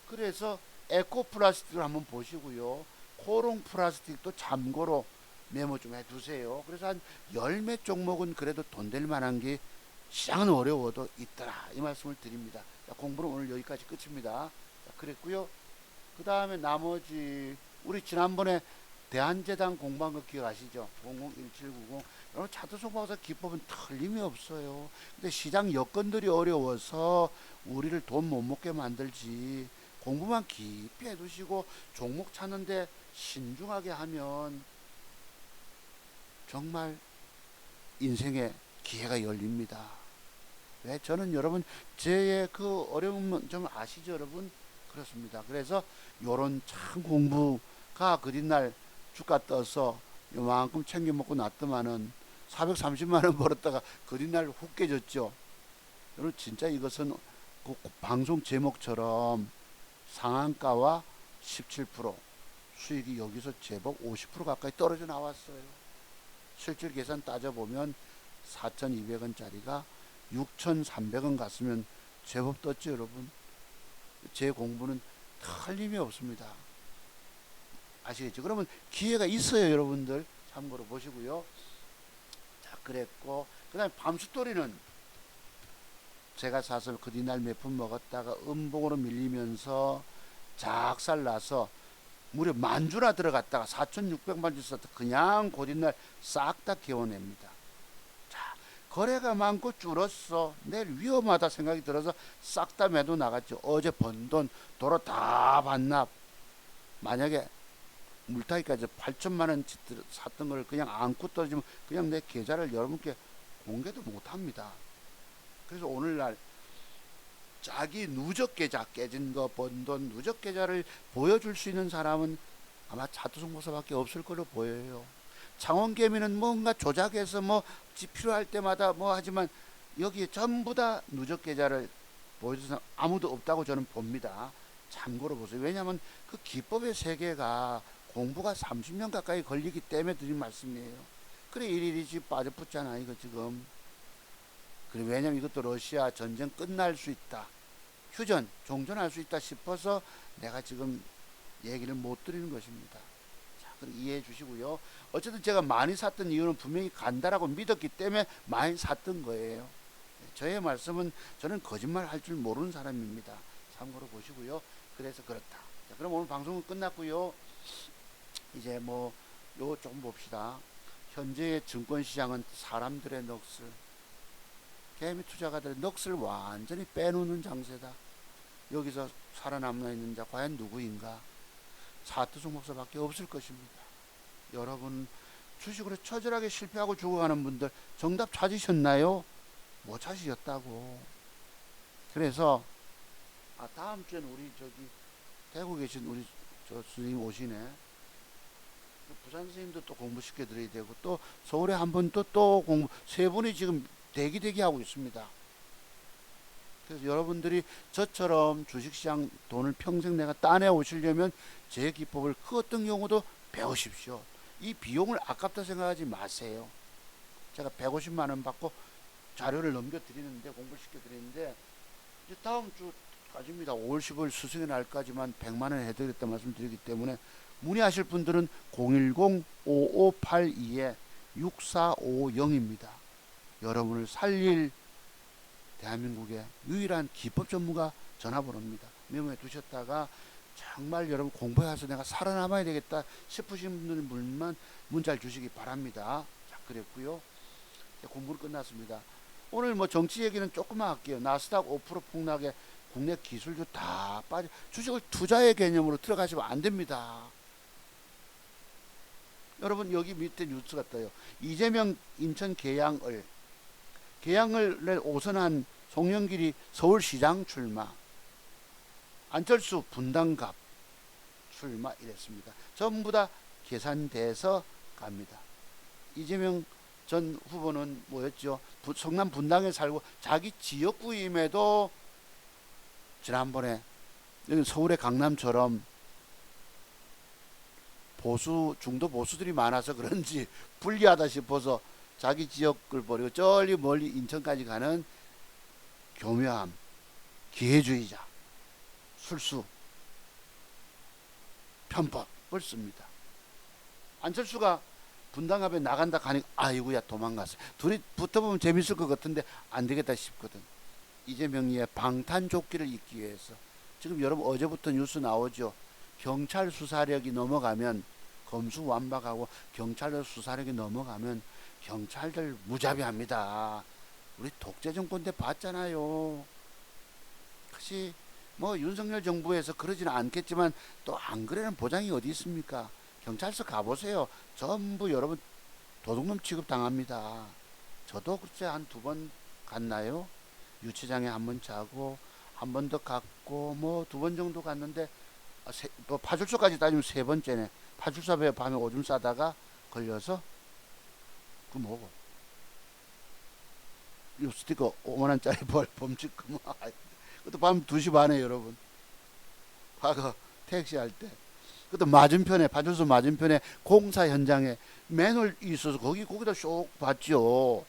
A: 그래서 에코플라스틱을 한번 보시고요. 코롱 플라스틱도 참고로 메모 좀 해두세요. 그래서 한 10몇 종목은 그래도 돈 될 만한 게 시장은 어려워도 있더라 이 말씀을 드립니다. 자, 공부는 오늘 여기까지 끝입니다. 자, 그랬고요. 그 다음에 나머지 우리 지난번에 대한재단 공부한 거 기억하시죠? 001790. 여러분 차트 송박사 기법은 틀림이 없어요. 근데 시장 여건들이 어려워서 우리를 돈 못 먹게 만들지, 공부만 깊이 해두시고 종목 찾는데 신중하게 하면 정말 인생의 기회가 열립니다. 왜? 저는 여러분 제 그 어려움은 좀 아시죠 여러분? 그렇습니다. 그래서 요런 참 공부가 그뒷날 주가 떠서 요만큼 챙겨 먹고 놨더만은 430만원 벌었다가 그뒷날 훅 깨졌죠. 여러분 진짜 이것은 그 방송 제목처럼 상한가와 17% 수익이 여기서 제법 50% 가까이 떨어져 나왔어요. 실질 계산 따져보면 4,200원짜리가 6,300원 갔으면 제법 떴죠 여러분. 제 공부는 틀림이 없습니다. 아시겠죠? 그러면 기회가 있어요 여러분들. 참고로 보시고요. 자, 그랬고 그 다음에 밤수토리는 제가 사서 그 뒤날 몇 푼 먹었다가 음봉으로 밀리면서 작살나서 무려 만주나 들어갔다가 4,600만 주 썼다 그냥 그 뒤날 싹 다 개워냅니다. 자, 거래가 많고 줄었어. 내일 위험하다 생각이 들어서 싹 다 매도 나갔죠. 어제 번 돈 도로 다 반납. 만약에 물타기까지 8천만 원 샀던 걸 그냥 안고 떨어지면 그냥 내 계좌를 여러분께 공개도 못합니다. 그래서 오늘날 자기 누적 계좌 깨진 거 번 돈 누적 계좌를 보여줄 수 있는 사람은 아마 차트송목사밖에 없을 걸로 보여요. 창원개미는 뭔가 조작해서 뭐 필요할 때마다 뭐 하지만 여기에 전부 다 누적 계좌를 보여주는 사람 아무도 없다고 저는 봅니다. 참고로 보세요. 왜냐하면 그 기법의 세계가 공부가 30년 가까이 걸리기 때문에 드린 말씀이에요. 그래 일일이 지금 빠져붙잖아 이거 지금. 그래 왜냐면 이것도 러시아 전쟁 끝날 수 있다, 휴전 종전할 수 있다 싶어서 내가 지금 얘기를 못 드리는 것입니다. 자, 그럼 이해해 주시고요. 어쨌든 제가 많이 샀던 이유는 분명히 간다라고 믿었기 때문에 많이 샀던 거예요. 저의 말씀은 저는 거짓말 할 줄 모르는 사람입니다. 참고로 보시고요. 그래서 그렇다. 자, 그럼 오늘 방송은 끝났고요. 이제 뭐 요 좀 봅시다. 현재의 증권시장은 사람들의 넋을, 개미 투자가들의 넋을 완전히 빼놓는 장세다. 여기서 살아남아 있는 자 과연 누구인가? 사투성 목사밖에 없을 것입니다. 여러분 주식으로 처절하게 실패하고 죽어가는 분들 정답 찾으셨나요? 못 찾으셨다고. 그래서 다음 주에는 우리 저기 대구 계신 우리 저 스님 오시네. 부산 스님도 또 공부시켜 드려야 되고, 또 서울에 한 분 또 공부, 세 분이 지금 대기하고 있습니다. 그래서 여러분들이 저처럼 주식시장 돈을 평생 내가 따내 오시려면 제 기법을 그 어떤 경우도 배우십시오. 이 비용을 아깝다 생각하지 마세요. 제가 150만 원 받고 자료를 넘겨드리는데, 공부를 시켜드리는데, 이제 다음 주까지입니다. 5월 15일 스승의 날까지만 100만 원 해드리겠다 말씀드리기 때문에 문의하실 분들은 010-5582-6450입니다. 여러분을 살릴 대한민국의 유일한 기법 전문가 전화번호입니다. 메모해 두셨다가 정말 여러분 공부해서 내가 살아남아야 되겠다 싶으신 분들만 문자를 주시기 바랍니다. 자, 그랬고요. 공부는 끝났습니다. 오늘 뭐 정치 얘기는 조금만 할게요. 나스닥 5% 폭락에 국내 기술주 다 빠져. 주식을 투자의 개념으로 들어가시면 안 됩니다. 여러분 여기 밑에 뉴스가 떠요. 이재명 인천 계양을 오선한 송영길이 서울시장 출마, 안철수 분당갑 출마 이랬습니다. 전부 다 계산돼서 갑니다. 이재명 전 후보는 뭐였죠? 성남 분당에 살고 자기 지역구임에도 지난번에 여기 서울의 강남처럼 중도 보수들이 많아서 그런지 불리하다 싶어서 자기 지역을 버리고 저리 멀리 인천까지 가는 교묘함, 기회주의자, 술수, 편법을 씁니다. 안철수가 분당갑에 나간다 가니까 아이고야 도망갔어요. 둘이 붙어보면 재밌을 것 같은데 안 되겠다 싶거든. 이재명의 방탄조끼를 입기 위해서. 지금 여러분 어제부터 뉴스 나오죠. 경찰 수사력이 넘어가면, 검수완박하고 경찰 수사력이 넘어가면 경찰들 무자비합니다. 우리 독재 정권 때 봤잖아요. 혹시 뭐 윤석열 정부에서 그러지는 않겠지만 또 안 그래는 보장이 어디 있습니까? 경찰서 가보세요. 전부 여러분 도둑놈 취급 당합니다. 저도 글쎄 한 2번 갔나요? 유치장에 한 번 자고 한 번 더 갔고 뭐 2번 정도 갔는데 뭐 파출소까지 따지면 3번째네. 파출소 앞에 밤에 오줌 싸다가 걸려서 그 뭐고 립스티커 5만원짜리 벌 범칙금. 그것도 밤 2시 반에 여러분. 과거 택시 할 때. 그것도 맞은편에, 파출소 맞은편에 공사 현장에 맨홀 있어서 거기다 쏙 봤죠.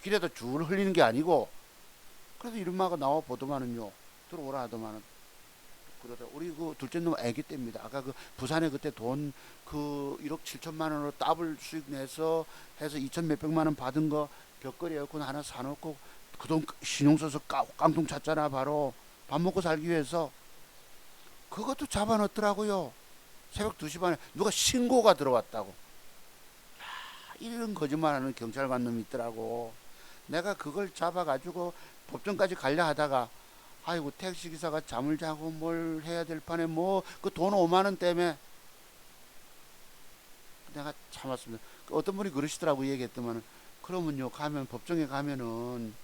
A: 길에다 줄 흘리는 게 아니고. 그래서 이름마가 나와 보더만은요. 들어오라 하더만은. 그러다 우리 그 둘째 놈 애기 때입니다. 아까 그 부산에 그때 돈 그 1억 7천만 원으로 더블 수익 내서 해서 2천 몇백만 원 받은 거 벽걸이 에어컨 하나 사놓고 그 돈 신용 써서 깡통 찼잖아. 바로 밥 먹고 살기 위해서. 그것도 잡아넣더라고요. 새벽 2시 반에 누가 신고가 들어왔다고. 야, 이런 거짓말하는 경찰관 놈이 있더라고. 내가 그걸 잡아가지고 법정까지 가려 하다가 아이고 택시기사가 잠을 자고 뭘 해야 될 판에 뭐 그 돈 5만원 때문에 내가 참았습니다. 어떤 분이 그러시더라고. 얘기했더만 그러면요 가면 법정에 가면은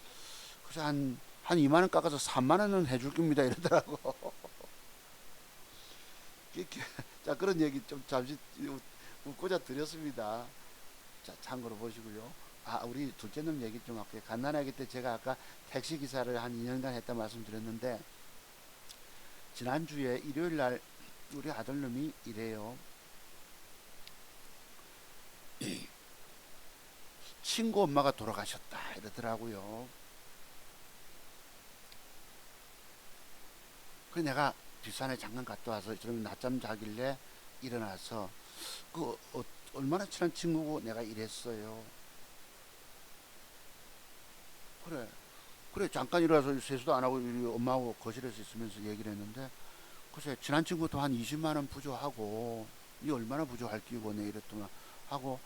A: 그래서 한 2만원 깎아서 3만원은 해줄 겁니다 이러더라고. 자, 그런 얘기 좀 잠시 웃고자 드렸습니다. 자, 참고로 보시고요. 우리 둘째 놈 얘기 좀 할게요. 간단하게 때 제가 아까 택시 기사를 한 2년간 했다 말씀드렸는데, 지난주에 일요일 날 우리 아들놈이 이래요. 친구 엄마가 돌아가셨다 이러더라고요. 그 내가 뒷산에 잠깐 갔다 와서 저는 낮잠 자길래 일어나서 얼마나 친한 친구고 내가 이랬어요. 그래 그래 잠깐 일어나서 세수도 안 하고 우리 엄마하고 거실에서 있으면서 얘기를 했는데 글쎄 친한 친구도 한 20만 원 부족하고 니 얼마나 부족할 끼고 내 이랬더만 하고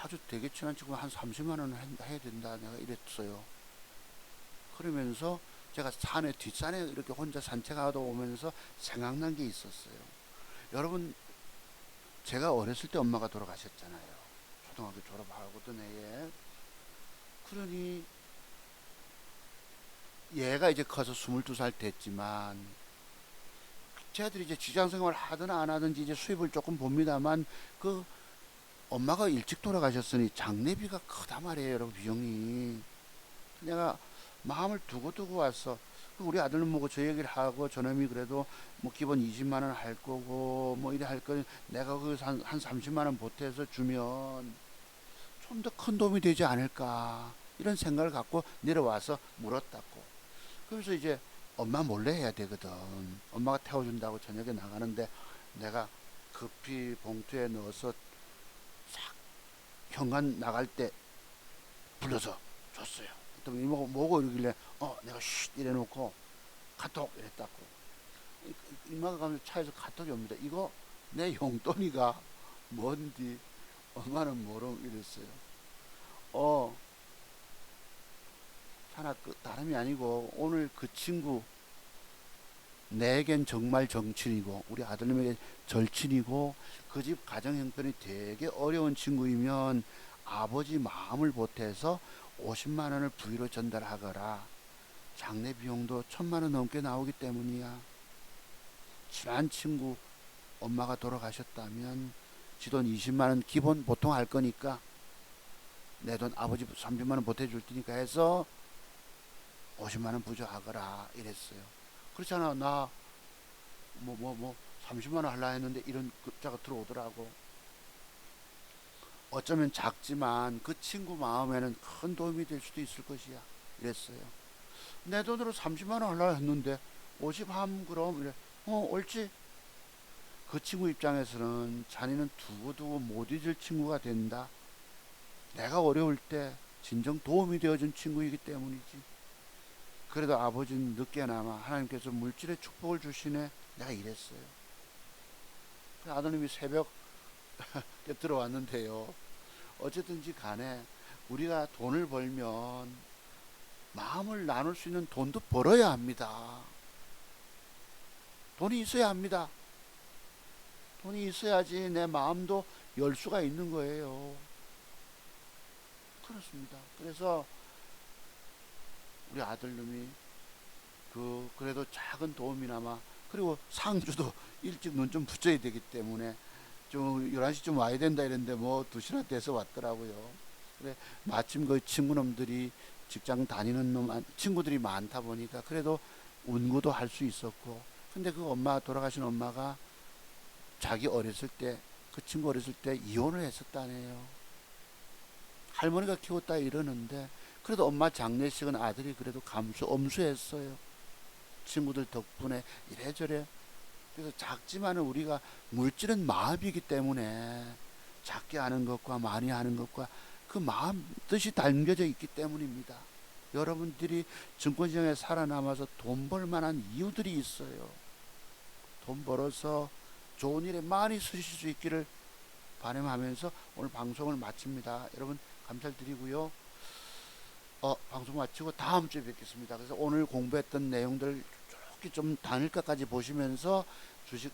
A: 아주 되게 친한 친구가 한 30만 원 해야 된다 내가 이랬어요. 그러면서 제가 산에 뒷산에 이렇게 혼자 산책하다 오면서 생각난 게 있었어요. 여러분 제가 어렸을 때 엄마가 돌아가셨잖아요. 초등학교 졸업하고던 해에. 그러니 얘가 이제 커서 22살 됐지만 쟤들이 이제 직장생활 하든 안 하든지 이제 수입을 조금 봅니다만 그 엄마가 일찍 돌아가셨으니 장례비가 크다 말이에요 여러분 비용이. 내가 마음을 두고두고 왔어. 우리 아들은 뭐고 저 얘기를 하고 저놈이 그래도 뭐 기본 20만 원 할 거고 뭐 이래 할 거 내가 그 한 30만 원 보태서 주면 좀 더 큰 도움이 되지 않을까 이런 생각을 갖고 내려와서 물었다고. 그래서 이제 엄마 몰래 해야 되거든. 엄마가 태워준다고 저녁에 나가는데 내가 급히 봉투에 넣어서 싹 현관 나갈 때 불러서 줬어요. 또 뭐고 이러길래 내가 쉿 이래놓고 카톡 이랬다고. 이마가 가면서 차에서 카톡이 옵니다. 이거 내 용돈이가 뭔지 엄마는 모름 이랬어요. 하나 다름이 아니고 오늘 그 친구 내겐 정말 정친이고 우리 아들님에게 절친이고 그 집 가정 형편이 되게 어려운 친구이면 아버지 마음을 보태서 50만 원을 부위로 전달하거라. 장례 비용도 1,000만 원 넘게 나오기 때문이야. 친한 친구 엄마가 돌아가셨다면 지 돈 20만 원 기본 보통 할 거니까 내 돈 아버지 30만 원 보태줄 테니까 해서 50만 원 부족하거라 이랬어요. 그렇잖아. 나 30만 원 하려 했는데 이런 글자가 들어오더라고. 어쩌면 작지만 그 친구 마음에는 큰 도움이 될 수도 있을 것이야 이랬어요. 내 돈으로 30만 원 하려 했는데 50함 그럼 이래. 옳지. 그 친구 입장에서는 자네는 두고두고 못 잊을 친구가 된다. 내가 어려울 때 진정 도움이 되어준 친구이기 때문이지. 그래도 아버지는 늦게나마 하나님께서 물질의 축복을 주시네. 내가 이랬어요. 아드님이 새벽 들어왔는데요. 어쨌든지 간에 우리가 돈을 벌면 마음을 나눌 수 있는 돈도 벌어야 합니다. 돈이 있어야 합니다. 돈이 있어야지 내 마음도 열 수가 있는 거예요. 그렇습니다. 그래서 우리 아들놈이 그래도 작은 도움이나마 그리고 상주도 일찍 눈 좀 붙여야 되기 때문에 좀 11시쯤 와야 된다 이랬는데 뭐 2시나 돼서 왔더라고요. 그래 마침 그 친구놈들이 직장 다니는 친구들이 많다 보니까 그래도 운구도 할 수 있었고. 근데 그 엄마 돌아가신 엄마가 자기 어렸을 때 그 친구 어렸을 때 이혼을 했었다네요. 할머니가 키웠다 이러는데 그래도 엄마 장례식은 아들이 그래도 엄수했어요. 친구들 덕분에 이래저래. 그래서 작지만은 우리가 물질은 마음이기 때문에 작게 하는 것과 많이 하는 것과 그 마음 뜻이 담겨져 있기 때문입니다. 여러분들이 증권시장에 살아남아서 돈 벌 만한 이유들이 있어요. 돈 벌어서 좋은 일에 많이 쓰실 수 있기를 바람하면서 오늘 방송을 마칩니다. 여러분 감사드리고요. 방송 마치고 다음 주에 뵙겠습니다. 그래서 오늘 공부했던 내용들 이렇게 좀 단일가까지 보시면서 주식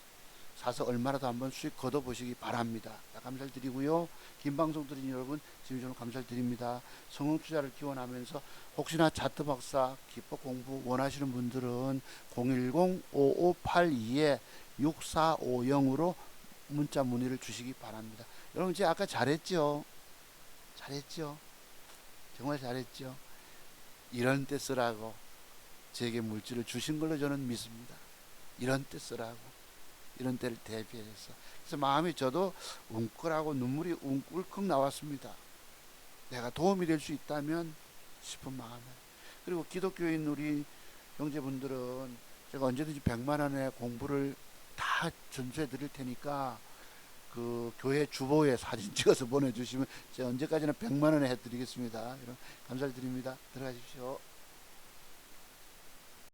A: 사서 얼마라도 한번 수익 걷어보시기 바랍니다. 감사드리고요. 긴 방송 들으신 여러분 지금 감사드립니다. 성공투자를 기원하면서 혹시나 차트 박사 기법 공부 원하시는 분들은 010-5582-6450으로 문자 문의를 주시기 바랍니다. 여러분 제가 아까 잘했죠? 정말 잘했죠? 이런 때 쓰라고 제게 물질을 주신 걸로 저는 믿습니다. 이런 때 쓰라고. 이런 때를 대비해서. 그래서 마음이 저도 웅크라고 눈물이 울컥 나왔습니다. 내가 도움이 될 수 있다면 싶은 마음에. 그리고 기독교인 우리 형제분들은 제가 언제든지 100만 원의 공부를 다 전수해 드릴 테니까 그 교회 주보에 사진 찍어서 보내주시면 제가 언제까지나 100만 원에 해드리겠습니다. 여러분 감사드립니다. 들어가십시오.